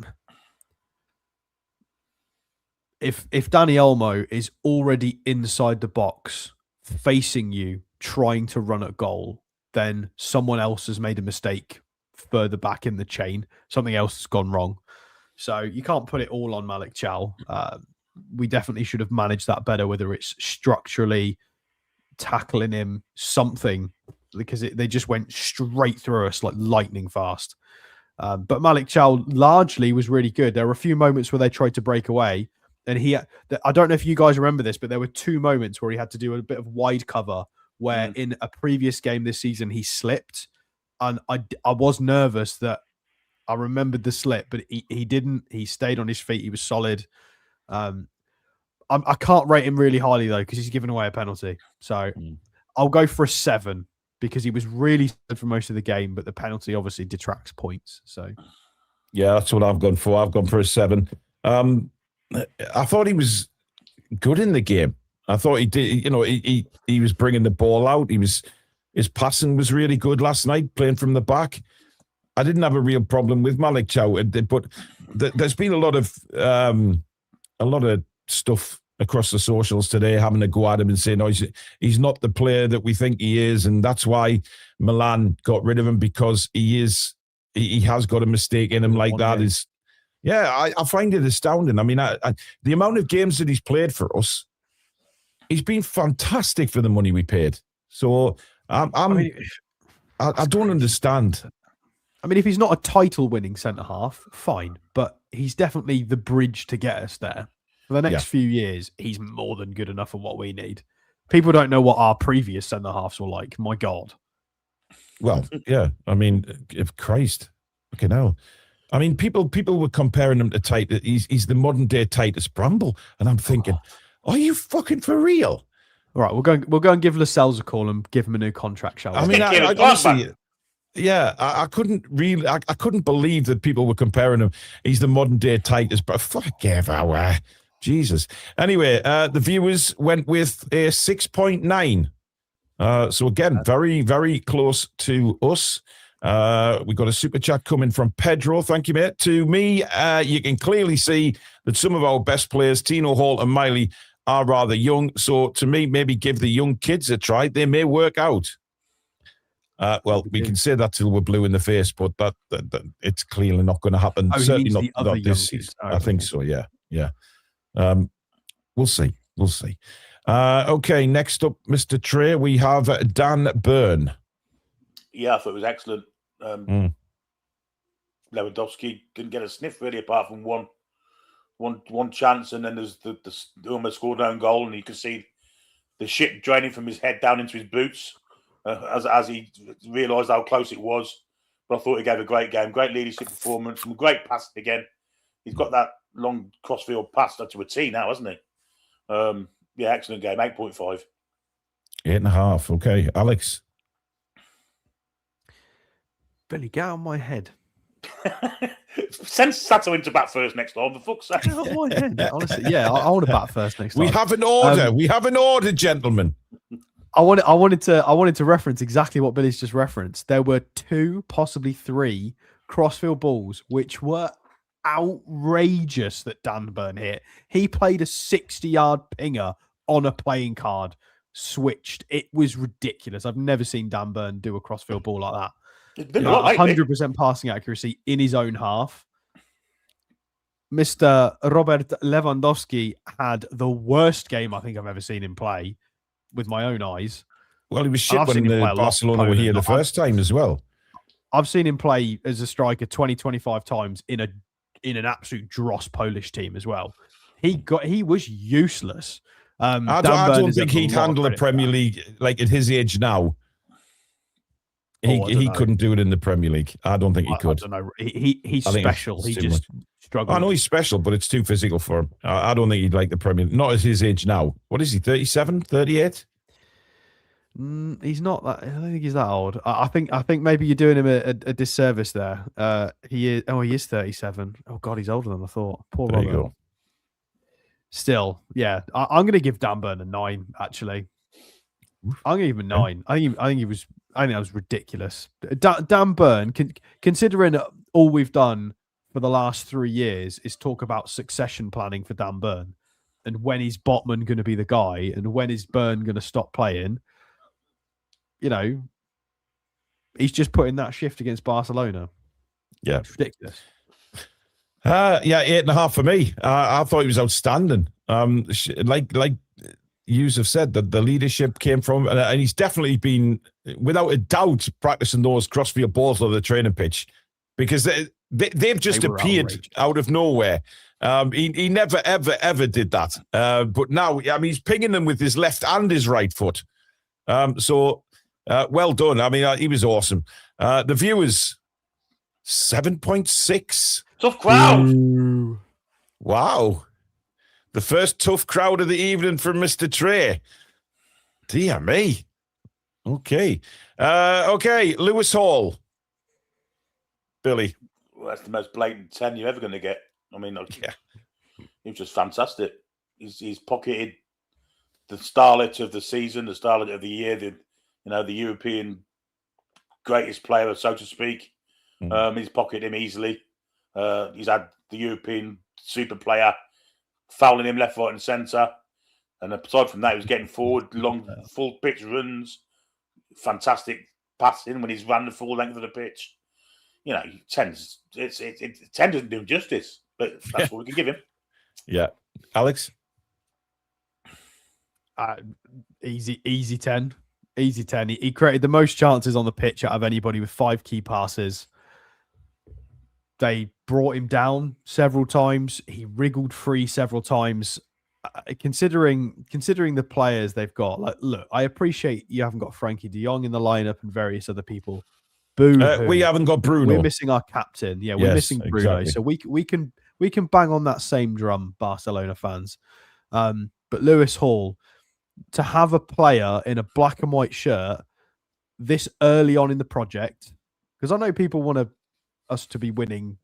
if Dani Olmo is already inside the box, facing you, trying to run at goal, then someone else has made a mistake further back in the chain. Something else has gone wrong. So you can't put it all on Malik Thiaw. We definitely should have managed that better, whether it's structurally tackling him, something, because they just went straight through us like lightning fast. But Malik Thiaw largely was really good. There were a few moments where they tried to break away, and I don't know if you guys remember this, but there were 2 moments where he had to do a bit of wide cover, where in a previous game this season he slipped, and I was nervous that I remembered the slip, but he didn't. He stayed on his feet. He was solid. I can't rate him really highly though, because he's given away a penalty. So I'll go for a 7, because he was really good for most of the game, but the penalty obviously detracts points. So yeah, that's what I've gone for. I've gone for a 7. I thought he was good in the game. I thought he did. He was bringing the ball out. His passing was really good last night, playing from the back. I didn't have a real problem with Malik Thiaw, but there's been a lot of stuff across the socials today, having to go at him and saying, "No, he's not the player that we think he is," and that's why Milan got rid of him, because he has got a mistake in him like that. I find it astounding. I mean, the amount of games that he's played for us, he's been fantastic for the money we paid. So I don't understand. I mean, if he's not a title-winning centre-half, fine. But he's definitely the bridge to get us there. For the next few years, he's more than good enough for what we need. People don't know what our previous centre-halves were like. My God. Well, yeah. I mean, if Christ. Okay, now. I mean, people were comparing him to Titus. He's the modern-day Titus Bramble. And I'm thinking, are you fucking for real? All right, we'll go and give Lascelles a call and give him a new contract, shall we? I mean, I honestly... Yeah, I couldn't believe that people were comparing him. He's the modern day Titus, but forgive our Jesus. Anyway, the viewers went with a 6.9. So again, very, very close to us. We got a super chat coming from Pedro. Thank you, mate. To me, you can clearly see that some of our best players, Tino, Hall, and Miley, are rather young. So to me, maybe give the young kids a try. They may work out. Well, we can say that till we're blue in the face, but that it's clearly not going to happen. Certainly not this season. I think so. Yeah. We'll see. Okay, next up, Mr. Trey, we have Dan Byrne. Yeah, I thought it was excellent. Lewandowski didn't get a sniff really, apart from one chance, and then there's the almost scored own goal, and you can see the shit draining from his head down into his boots. As he realised how close it was. But I thought he gave a great game, great leadership performance, some great passing again. He's got that long crossfield pass to a T now, hasn't he? Excellent game, 8.5. 8.5, okay. Alex? Billy, get out of my head. Send Sato into bat first next time, for fuck's sake. Get out of my head. Honestly, yeah, I want to bat first next time. We have an order. We have an order, gentlemen. I wanted to reference exactly what Billy's just referenced. There were 2, possibly 3 crossfield balls which were outrageous that Dan Burn hit. He played a 60-yard pinger on a playing card, switched. It was ridiculous. I've never seen Dan Burn do a crossfield ball like that. 100% passing accuracy in his own half. Mr. Robert Lewandowski had the worst game I think I've ever seen him play with my own eyes. Well, he was shit when Barcelona were here the first time as well. I've seen him play as a striker 20, 25 times in an absolute dross Polish team as well. He was useless. I don't think he'd handle the Premier League like at his age now. He couldn't do it in the Premier League. I don't think he could. I don't know. He's special. He just struggles. I know he's special, but it's too physical for him. I don't think he'd like the Premier League. Not at his age now. What is he, 37, 38? He's not that. I don't think he's that old. I think maybe you're doing him a disservice there. He is 37. Oh God, he's older than I thought. Poor Robert. There you go. Still, yeah. I'm going to give Dan Burn a 9. Actually, I'm going to give him a 9. I think that was ridiculous. Dan Burn, considering all we've done for the last 3 years is talk about succession planning for Dan Burn, and when is Botman going to be the guy, and when is Burn going to stop playing? You know, he's just putting that shift against Barcelona. Yeah, it's ridiculous. 8.5 for me. I thought he was outstanding. Like yous have said, that the leadership came from, and he's definitely been, without a doubt, practicing those crossfield balls on the training pitch, because they've just appeared out of nowhere. He never, ever did that. But now, I mean, he's pinging them with his left and his right foot. Well done. I mean, he was awesome. The viewers, 7.6. Tough crowd. Ooh. Wow. The first tough crowd of the evening from Mr. Trey. Dear me. Okay. Lewis Hall. Billy. Well, that's the most blatant 10 you're ever going to get. I mean, he was just fantastic. He's pocketed the starlet of the season, the starlet of the year, the European greatest player, so to speak. He's pocketed him easily. He's had the European super player fouling him left, right, and centre. And aside from that, he was getting forward, long, full pitch runs, fantastic passing when he's ran the full length of the pitch. 10 doesn't do him justice, but that's what we can give him. Yeah. Alex? Easy 10. Easy 10. He created the most chances on the pitch out of anybody with 5 key passes. They brought him down several times. He wriggled free several times. Considering the players they've got, look, I appreciate you haven't got Frankie de Jong in the lineup and various other people. Boo! We haven't got Bruno. We're missing our captain. Yeah, we're missing Bruno. Exactly. So we can bang on that same drum, Barcelona fans. But Lewis Hall, to have a player in a black and white shirt this early on in the project, because I know people want us to be winning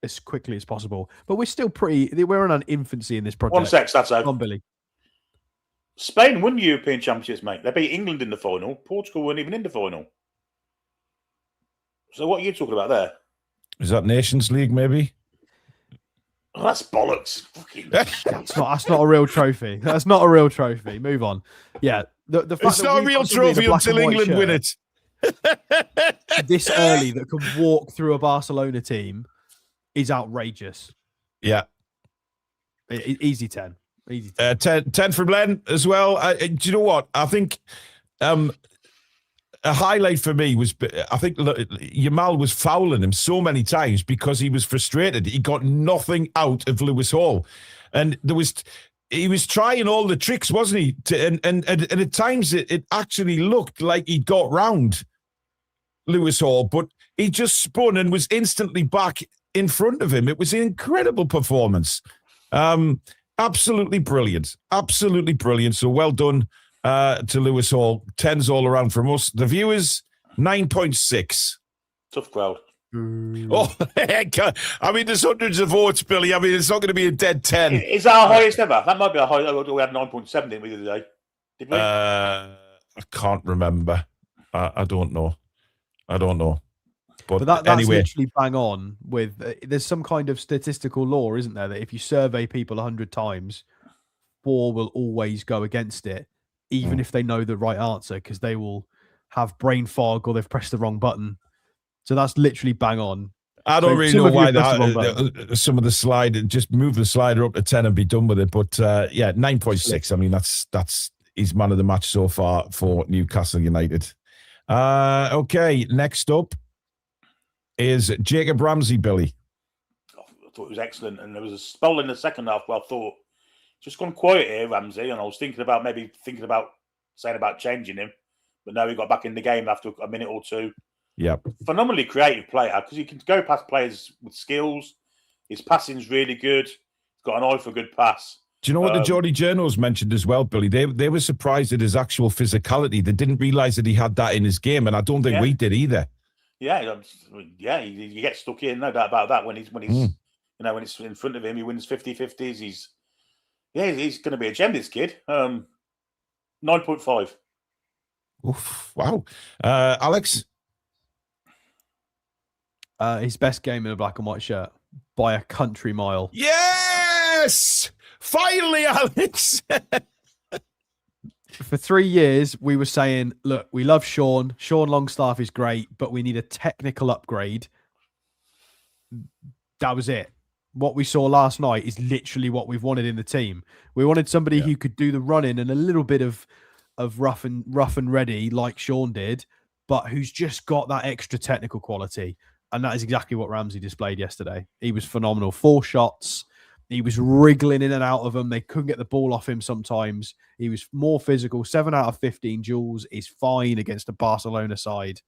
as quickly as possible, but we're in an infancy in this project. One sec, that's out. Come on, Billy. Spain won European Championships, mate. They beat England in the final. Portugal weren't even in the final. So what are you talking about there? Is that Nations League, maybe? Oh, that's bollocks. Fucking that's not a real trophy. That's not a real trophy. Move on. Yeah. The fact it's not a real trophy until England win it. This early that can walk through a Barcelona team is outrageous. Yeah. Easy 10. Easy 10. 10 from Len as well. Do you know what? I think a highlight for me was, I think Yamal was fouling him so many times because he was frustrated. He got nothing out of Lewis Hall. And he was trying all the tricks, wasn't he? And at times it actually looked like he got round Lewis Hall, but he just spun and was instantly back in front of him. It was an incredible performance. Absolutely brilliant. Absolutely brilliant. So well done to Lewis Hall. 10s all around from us. The viewers, 9.6. Tough crowd. Oh, I mean, there's hundreds of votes, Billy. I mean, it's not going to be a dead 10. Is that our highest ever? That might be our highest. We had 9.7, didn't we, the other day? Did we? I can't remember. I don't know. But that's anyway, literally bang on with. There's some kind of statistical law, isn't there, that if you survey people 100 times, 4 will always go against it, even if they know the right answer, because they will have brain fog or they've pressed the wrong button. So that's literally bang on. I don't really know why some of the slide, just move the slider up to 10 and be done with it. But yeah, 9.6. I mean, that's his man of the match so far for Newcastle United. Okay, next up is Jacob Ramsey, Billy. I thought it was excellent. And there was a spell in the second half where I thought, just gone quiet here, Ramsey. And I was thinking about saying about changing him. But now he got back in the game after a minute or two. Yeah, phenomenally creative player because he can go past players with skills. His passing's really good. He's got an eye for a good pass. Do you know what the Geordie Journals mentioned as well, Billy? They were surprised at his actual physicality. They didn't realise that he had that in his game, and I don't think we did either. Yeah, he gets stuck in, no doubt about that. When it's in front of him, he wins 50-50s. He's going to be a gem. This kid, 9.5. Oof! Wow, Alex. His best game in a black and white shirt by a country mile. Yes! Finally, Alex! For 3 years, we were saying, look, we love Sean. Sean Longstaff is great, but we need a technical upgrade. That was it. What we saw last night is literally what we've wanted in the team. We wanted somebody who could do the running and a little bit of rough and ready like Sean did, but who's just got that extra technical quality. And that is exactly what Ramsey displayed yesterday. He was phenomenal. 4 shots. He was wriggling in and out of them. They couldn't get the ball off him sometimes. He was more physical. 7 out of 15 duels is fine against a Barcelona side.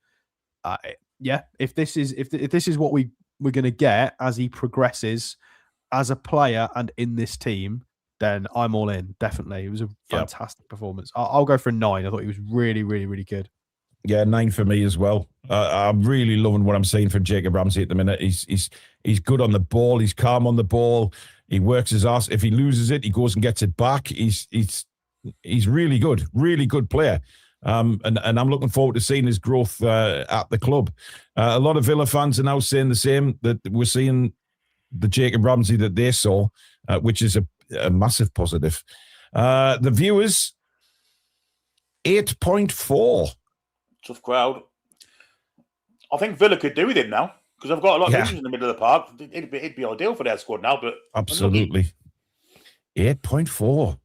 If this is what we're going to get as he progresses as a player and in this team, then I'm all in, definitely. It was a fantastic performance. I'll go for a 9. I thought he was really, really, really good. Yeah, 9 for me as well. I'm really loving what I'm seeing from Jacob Ramsey at the minute. He's good on the ball. He's calm on the ball. He works his ass. If he loses it, he goes and gets it back. He's really good player. And I'm looking forward to seeing his growth at the club. A lot of Villa fans are now saying the same, that we're seeing the Jacob Ramsey that they saw, which is a massive positive. The viewers, 8.4. Tough crowd. I think Villa could do with him now because I've got a lot of injuries in the middle of the park. It'd be ideal for their squad now, but absolutely 8.4.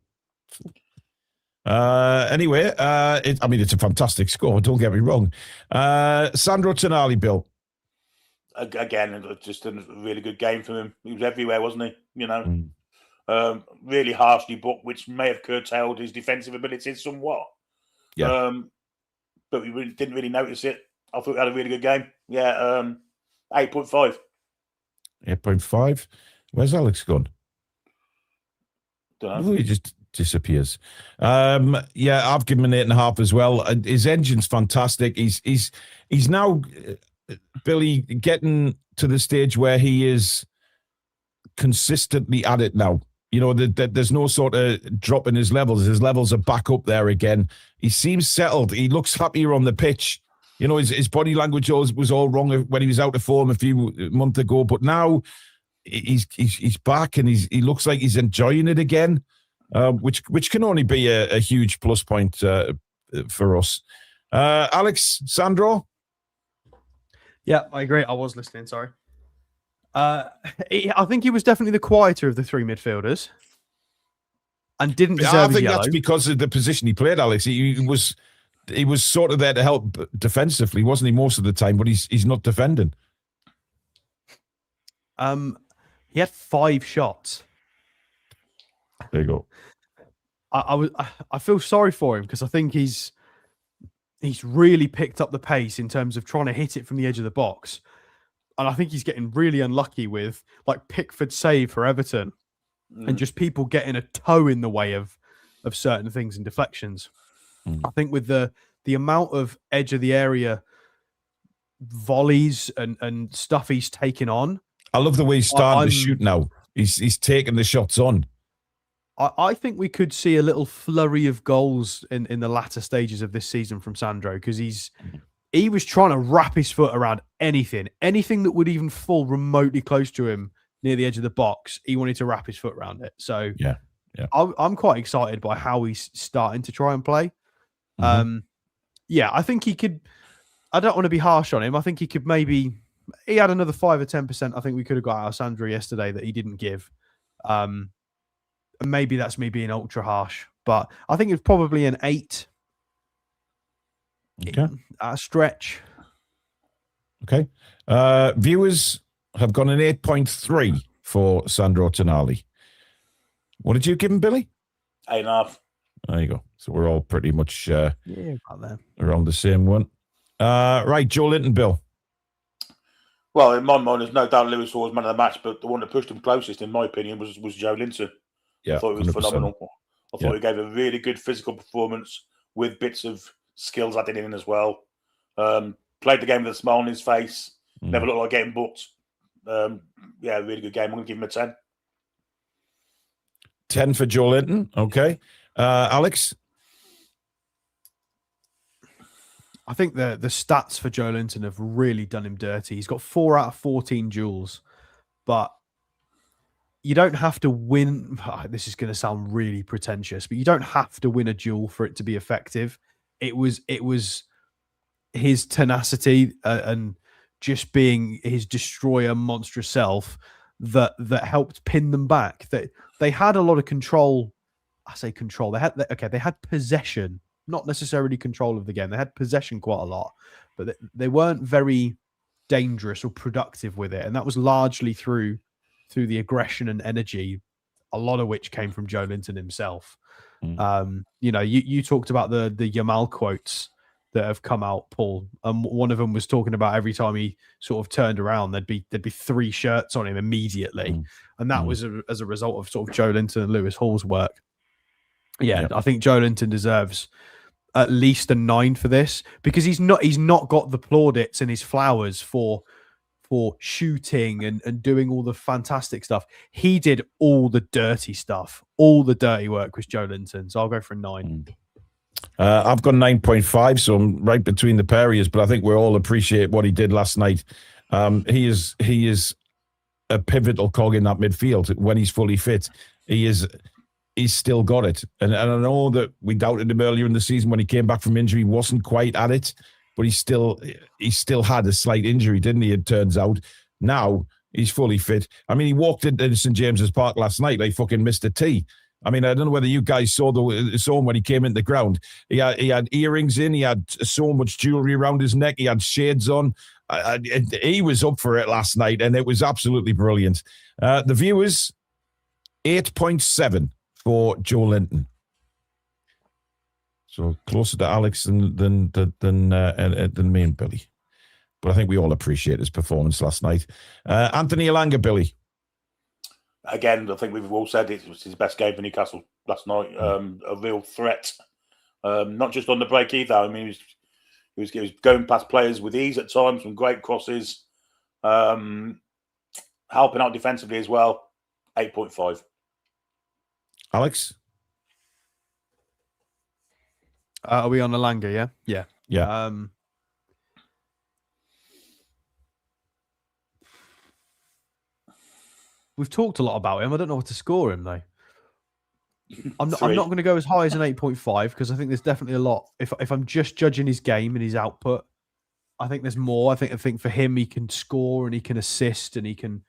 Anyway, it's a fantastic score. Don't get me wrong. Sandro Tonali, Bill. Again, just a really good game from him. He was everywhere, wasn't he? Really harshly booked, which may have curtailed his defensive abilities somewhat. Yeah. But we didn't really notice it. I thought we had a really good game. Yeah, 8.5. 8.5. Where's Alex gone? Don't know. He just disappears. I've given him an 8.5 as well. And his engine's fantastic. He's now, Billy, getting to the stage where he is consistently at it now. There's no sort of drop in his levels. His levels are back up there again. He seems settled. He looks happier on the pitch. His body language was all wrong when he was out of form a few months ago. But now he's back and he looks like he's enjoying it again, which can only be a huge plus point for us. Alex, Sandro? Yeah, I agree. I was listening, sorry. I think he was definitely the quieter of the 3 midfielders and didn't deserve I think yellow. That's because of the position he played, Alex. He was sort of there to help defensively, wasn't he, most of the time, but he's not defending. He had 5 shots. There you go. I feel sorry for him because I think he's really picked up the pace in terms of trying to hit it from the edge of the box. And I think he's getting really unlucky with like Pickford's save for Everton and just people getting a toe in the way of certain things and deflections. I think with the amount of edge of the area volleys and stuff he's taken on. I love the way he's starting to shoot now. He's taking the shots on. I think we could see a little flurry of goals in the latter stages of this season from Sandro, because he was trying to wrap his foot around anything that would even fall remotely close to him near the edge of the box. He wanted to wrap his foot around it. So yeah. I'm quite excited by how he's starting to try and play. I think he could. I don't want to be harsh on him. I think he could maybe. He had another 5 or 10%. I think we could have got out of Sandro yesterday that he didn't give. And maybe that's me being ultra harsh, but I think it's probably an 8. Okay. A stretch. Okay. Viewers have gone an 8.3 for Sandro Tonali. What did you give him, Billy? 8.5. There you go. So we're all pretty much about there. Around the same one. Right, Joelinton, Bill. Well, in my mind, there's no doubt Lewis Hall was man of the match, but the one that pushed him closest, in my opinion, was Joelinton. Yeah, I thought it was 100%. phenomenal. I thought he gave a really good physical performance with bits of skills added in as well. Played the game with a smile on his face. Never looked like getting booked. Really good game. I'm going to give him a 10. 10 for Joelinton. Okay. Alex? I think the stats for Joelinton have really done him dirty. He's got 4 out of 14 duels, but you don't have to win. This is going to sound really pretentious, but you don't have to win a duel for it to be effective. It was his tenacity and just being his destroyer monstrous self that helped pin them back. That they had a lot of control. I say control. They had possession, not necessarily control of the game. They had possession quite a lot, but they weren't very dangerous or productive with it, and that was largely through the aggression and energy, a lot of which came from Joelinton himself. You talked about the Yamal quotes that have come out, Paul. One of them was talking about every time he sort of turned around, there'd be 3 shirts on him immediately, and that was as a result of sort of Joelinton and Lewis Hall's work. Yeah, I think Joelinton deserves at least a 9 for this, because he's not got the plaudits and his flowers for shooting and doing all the fantastic stuff. He did all the dirty stuff. All the dirty work was Joelinton. So I'll go for a 9. I've got 9.5, so I'm right between the pair of us, but I think we all appreciate what he did last night. He is a pivotal cog in that midfield. When he's fully fit, he's still got it. And I know that we doubted him earlier in the season when he came back from injury. He wasn't quite at it, but he still had a slight injury, didn't he? It turns out. Now he's fully fit. I mean, he walked into St. James's Park last night like fucking Mr. T. I mean, I don't know whether you guys saw him when he came into the ground. He had earrings in. He had so much jewelry around his neck. He had shades on. He was up for it last night, and it was absolutely brilliant. The viewers, 8.7 for Joelinton. So closer to Alex than me and Billy. But I think we all appreciate his performance last night. Anthony Elanga, Billy. Again, I think we've all said it was his best game for Newcastle last night. A real threat, not just on the break either. I mean, he was going past players with ease at times, some great crosses, helping out defensively as well. 8.5. Alex? Are we on Elanga? Yeah. We've talked a lot about him. I don't know what to score him though. I'm not going to go as high as an 8.5 because I think there's definitely a lot. If I'm just judging his game and his output, I think there's more. I think for him, he can score and he can assist and he can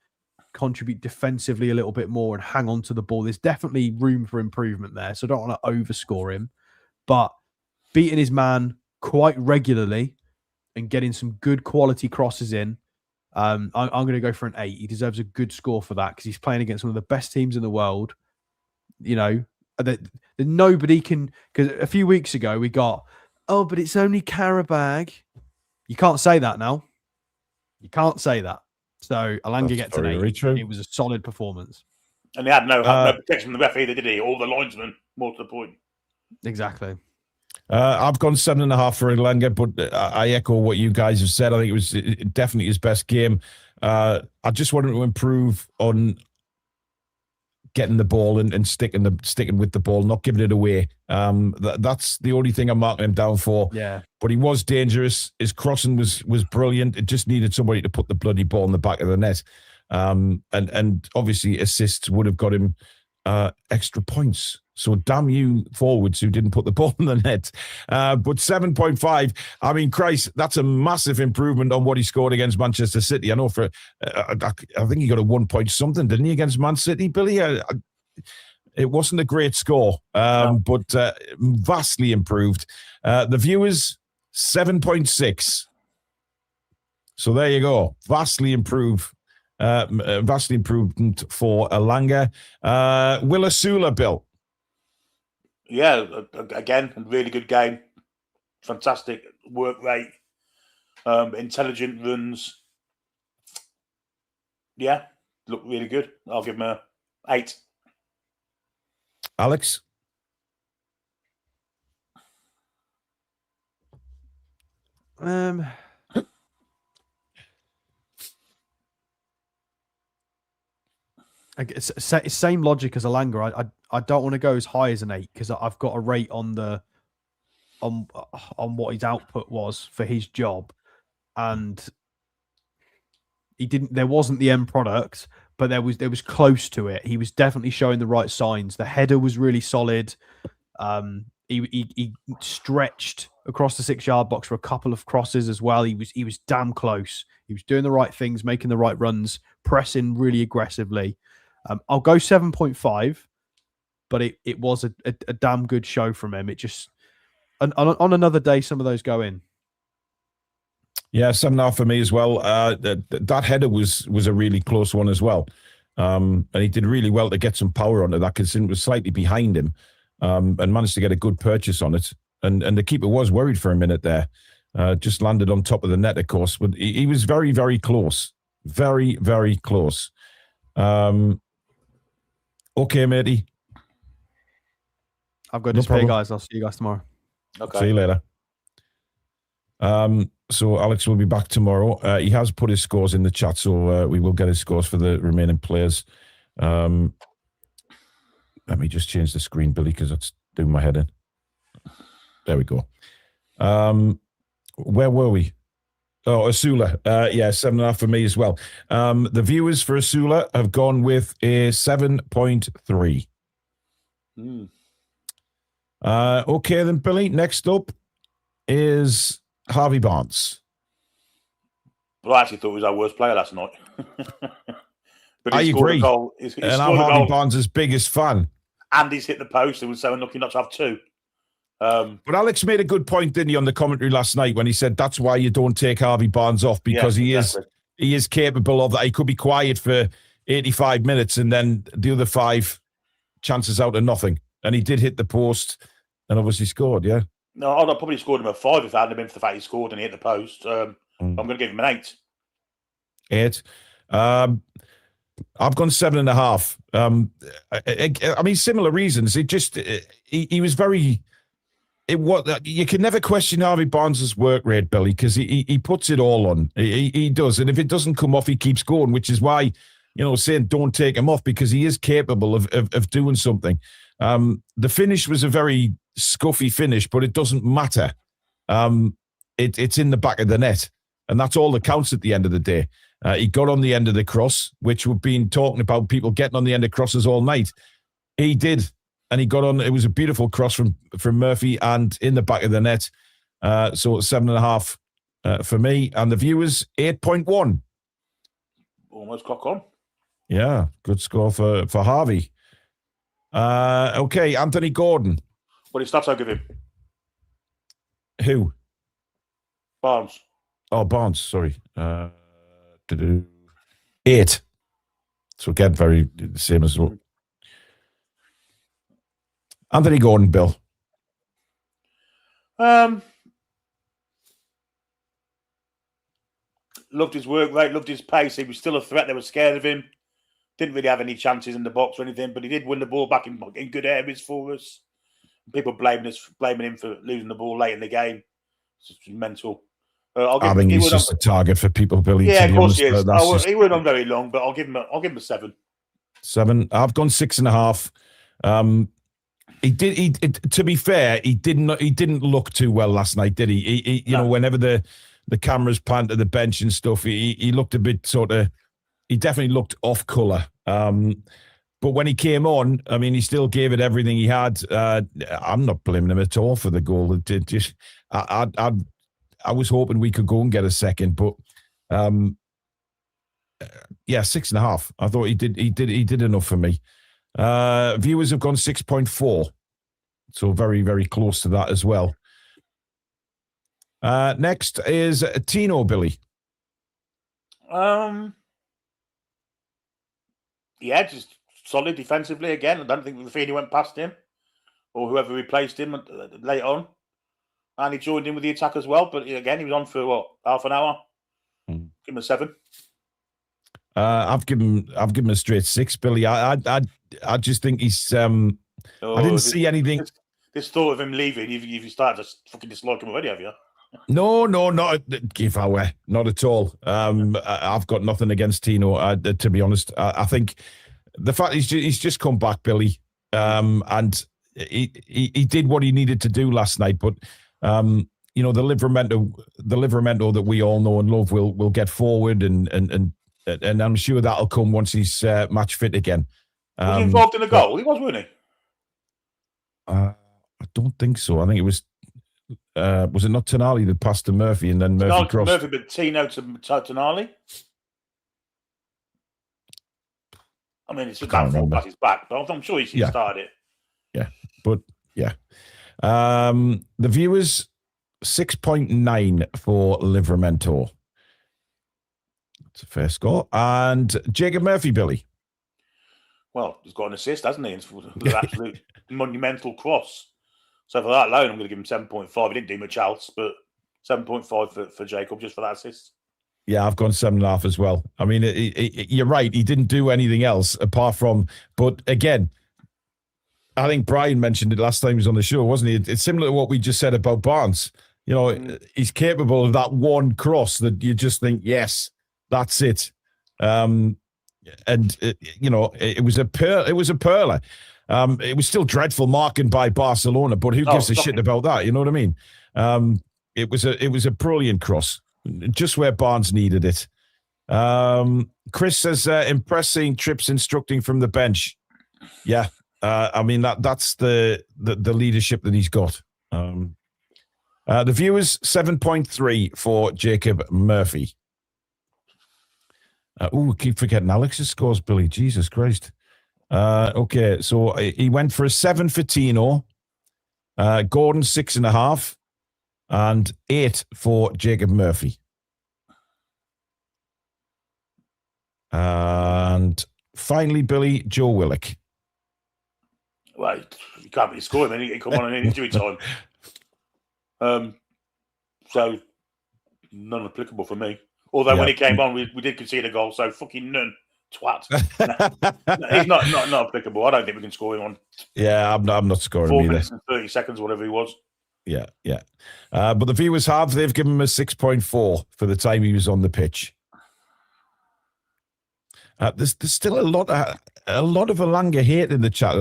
contribute defensively a little bit more and hang on to the ball. There's definitely room for improvement there. So I don't want to overscore him, but beating his man quite regularly and getting some good quality crosses in. I'm going to go for an 8. He deserves a good score for that because he's playing against one of the best teams in the world. You know, that nobody can. Because a few weeks ago we got, but it's only Karabag. You can't say that now. You can't say that. So Elanga gets an 8. True. It was a solid performance. And he had no protection from the ref either, did he? All the linesmen, more to the point. Exactly. I've gone 7.5 for Elanga, but I echo what you guys have said. I think it was definitely his best game. I just wanted to improve on getting the ball and sticking with the ball, not giving it away. That's the only thing I'm marking him down for. Yeah. But he was dangerous. His crossing was brilliant. It just needed somebody to put the bloody ball in the back of the net. And obviously assists would have got him extra points. So damn you forwards who didn't put the ball in the net. But 7.5, I mean, Christ, that's a massive improvement on what he scored against Manchester City. I know I think he got a 1 point something, didn't he, against Man City, Billy? It wasn't a great score, but vastly improved. The viewers, 7.6. So there you go. Vastly improvement for Elanga. Will Osula, Bill? Yeah, again, a really good game. Fantastic work rate. Intelligent runs. Yeah, looked really good. I'll give him a 8. Alex? It's same logic as Elanga. I don't want to go as high as an 8 because I've got a rate on what his output was for his job, and he didn't. There wasn't the end product, but there was close to it. He was definitely showing the right signs. The header was really solid. He stretched across the 6-yard box for a couple of crosses as well. He was damn close. He was doing the right things, making the right runs, pressing really aggressively. I'll go 7.5, but it was a damn good show from him. It just on another day, some of those go in. Yeah, 7.5 for me as well. That header was a really close one as well, and he did really well to get some power onto that because it was slightly behind him, and managed to get a good purchase on it. And the keeper was worried for a minute there. Just landed on top of the net, of course, but he was very, very close. Very, very close. Okay, matey. I've got to display, guys. I'll see you guys tomorrow. Okay. See you later. So Alex will be back tomorrow. He has put his scores in the chat, so we will get his scores for the remaining players. Let me just change the screen, Billy, because that's doing my head in. There we go. Where were we? Oh, Osula. Yeah, 7.5 for me as well. The viewers for Osula have gone with a 7.3. Okay, then, Billy. Next up is Harvey Barnes. Well, I actually thought he was our worst player last night. But I agree. And I'm Harvey Barnes' biggest fan. And he's hit the post and was so unlucky not to have 2. But Alex made a good point, didn't he, on the commentary last night when he said that's why you don't take Harvey Barnes off because he is capable of that. He could be quiet for 85 minutes and then the other 5 chances out of nothing. And he did hit the post and obviously scored, yeah? No, I'd probably scored him a 5 if it hadn't been for the fact he scored and he hit the post. I'm going to give him an 8. 8. I've gone 7.5. I mean, similar reasons. It just, he was very... you can never question Harvey Barnes' work rate, Billy, because he puts it all on. He does. And if it doesn't come off, he keeps going, which is why, saying don't take him off because he is capable of doing something. The finish was a very scuffy finish, but it doesn't matter. It's in the back of the net. And that's all that counts at the end of the day. He got on the end of the cross, which we've been talking about people getting on the end of crosses all night. He did. And he got on. It was a beautiful cross from Murphy and in the back of the net. So 7.5 for me. And the viewers, 8.1. Almost clock on. Yeah, good score for Harvey. Okay, Anthony Gordon. What did stats I give him? Who? Barnes. Oh, Barnes, sorry. 8. So again, very the same as well. Anthony Gordon, Bill. Loved his work rate, loved his pace. He was still a threat. They were scared of him. Didn't really have any chances in the box or anything, but he did win the ball back in good areas for us. People blaming him for losing the ball late in the game. It's just mental. I think he's just a target for people, Billy. Yeah, of course he is. He went on very long, but I'll give him a 7. 7. I've gone 6.5. To be fair, he didn't look too well last night, did he? You know, whenever the cameras pan to the bench and stuff, he looked a bit he definitely looked off colour. But when he came on, I mean, he still gave it everything he had. I'm not blaming him at all for the goal. It did just, I was hoping we could go and get a second, but 6.5. I thought he did enough for me. Viewers have gone 6.4, so very, very close to that as well. Next is Tino, Billy. Just solid defensively again. I don't think Rafinha went past him or whoever replaced him late on. And he joined in with the attack as well. But again, he was on for half an hour. Give him a 7. I've given him a straight 6, Billy. I just think he's. I didn't see anything. This thought of him leaving, you started to fucking dislike him already, have you? No, not give away, not at all. I've got nothing against Tino. To be honest, I think the fact he's just come back, Billy, and he did what he needed to do last night. But you know, the Livramento that we all know and love will get forward, and I'm sure that'll come once he's match fit again. Was he involved in a goal? He was, wasn't he? I don't think so. I think it was. Was it not Tonali that passed to Murphy and then Murphy crossed? Murphy, but Tino to Tonali. I mean, it's a bad full pass his back, but I'm sure he started it. Yeah, but yeah. The viewers 6.9 for Livramento. It's a fair score. And Jacob Murphy, Billy. Well, he's got an assist, hasn't he? It's an absolute monumental cross. So for that alone, I'm going to give him 7.5. He didn't do much else, but 7.5 for Jacob just for that assist. Yeah, I've gone 7.5 as well. I mean, you're right. He didn't do anything else apart from, but again, I think Brian mentioned it last time he was on the show, wasn't he? It's similar to what we just said about Barnes. You know, he's capable of that one cross that you just think, yes, that's it. You know, it was a perler. It was still dreadful marking by Barcelona, but who gives a shit about that? You know what I mean? It was a brilliant cross, just where Barnes needed it. Chris says, impressing trips instructing from the bench. Yeah, I mean that's the leadership that he's got. The viewers 7.3 for Jacob Murphy. Keep forgetting Alex's scores, Billy. Jesus Christ. Okay, so he went for a 7 for Tino, Gordon 6.5, and 8 for Jacob Murphy. And finally, Billy, Joe Willock. Well, you can't really score him. He come on in injury time. So none applicable for me. Although when he came on, we did concede a goal. So fucking none. Twat. No, he's not applicable. I don't think we can score him on. Yeah, I'm not scoring 4 him either. minutes and 30 seconds, whatever he was. Yeah. But the viewers they've given him a 6.4 for the time he was on the pitch. There's still a lot of Elanga hate in the chat.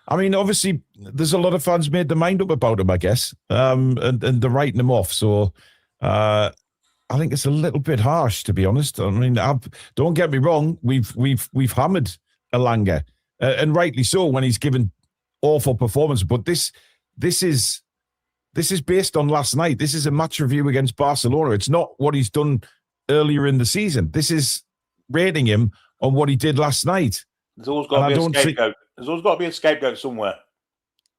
I mean, obviously, there's a lot of fans made their mind up about him, I guess, and they're writing him off. So, I think it's a little bit harsh, to be honest. I mean, don't get me wrong. We've hammered Elanga, and rightly so when he's given awful performance. But this is based on last night. This is a match review against Barcelona. It's not what he's done earlier in the season. This is rating him on what he did last night. There's always got to be a scapegoat. There's always got to be a scapegoat somewhere.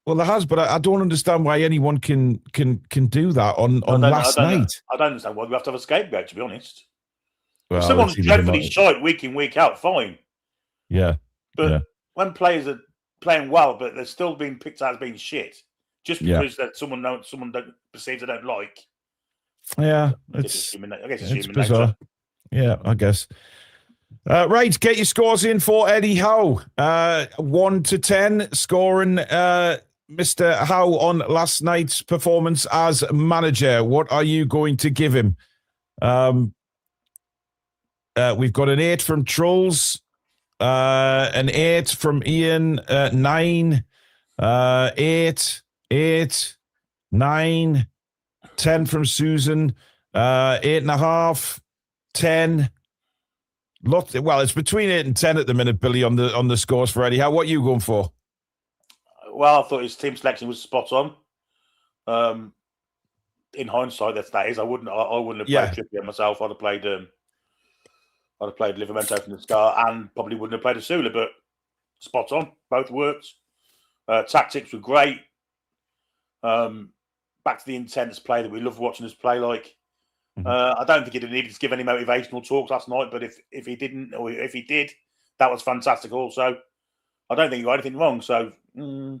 Well, there has, but I don't understand why anyone can do that on last night. I don't understand why we have to have a scapegoat, to be honest. Well, if someone's dreadfully shite week in, week out, fine. Yeah. But when players are playing well, but they're still being picked out as being shit, just because that someone perceives they don't like. Yeah, I guess it's human bizarre. nature. Yeah, I guess. Right, get your scores in for Eddie Howe. 1 to 10, scoring Mr. Howe, on last night's performance as manager, what are you going to give him? We've got an 8 from Trolls, an 8 from Ian, 9, 8, 9, 10 from Susan, 8.5, 10. Well, it's between 8 and 10 at the minute, Billy, on the scores for Eddie. What are you going for? Well, I thought his team selection was spot on. In hindsight, that is. I wouldn't have played Trippier myself. I'd have played Livramento from the start, and probably wouldn't have played Osula, but spot on. Both worked. Tactics were great. Back to the intense play that we love watching us play like. I don't think he needed to give any motivational talks last night, but if he didn't, or if he did, that was fantastic also. I don't think he got anything wrong. So the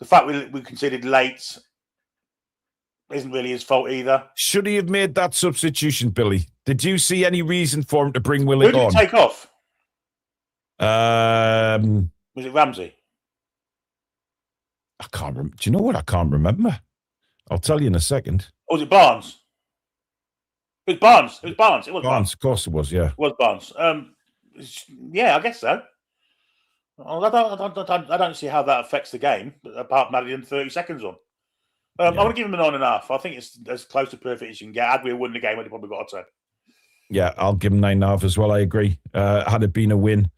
fact we conceded late isn't really his fault either. Should he have made that substitution, Billy? Did you see any reason for him to bring Willock on? Who did he take off? Was it Ramsey? I can't remember. Do you know what? I can't remember. I'll tell you in a second. Or was it Barnes? It was Barnes. It was Barnes. It was Barnes. Of course it was, yeah. It was Barnes. Yeah, I guess so. I don't see how that affects the game, apart from adding 30 seconds on. I want to give him a 9.5. I think it's as close to perfect as you can get. Had we won the game, we'd probably got a 10. Yeah, I'll give him 9.5 as well. I agree. Had it been a win,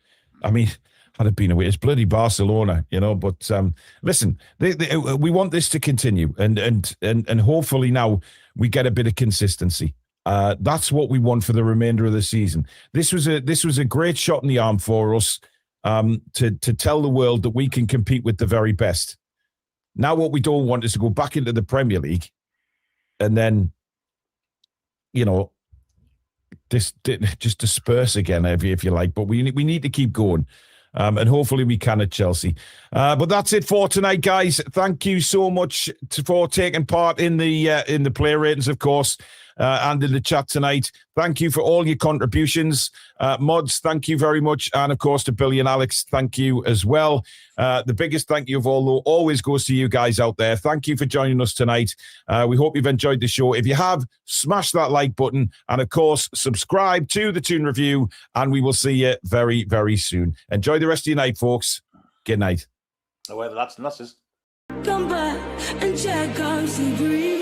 it's bloody Barcelona, you know. But listen, we want this to continue, and hopefully now we get a bit of consistency. That's what we want for the remainder of the season. This was a great shot in the arm for us to tell the world that we can compete with the very best. Now, what we don't want is to go back into the Premier League and then, you know, just disperse again, if you like. But we need to keep going. And hopefully we can at Chelsea. But that's it for tonight, guys. Thank you so much for taking part in the player ratings, of course, and in the chat tonight. Thank you for all your contributions. Mods, thank you very much. And, of course, to Billy and Alex, thank you as well. The biggest thank you of all, though, always goes to you guys out there. Thank you for joining us tonight. We hope you've enjoyed the show. If you have, smash that like button. And, of course, subscribe to the Toon Review. And we will see you very, very soon. Enjoy the rest of your night, folks. Good night. Away the lads and lasses. Come back and check out the breeze.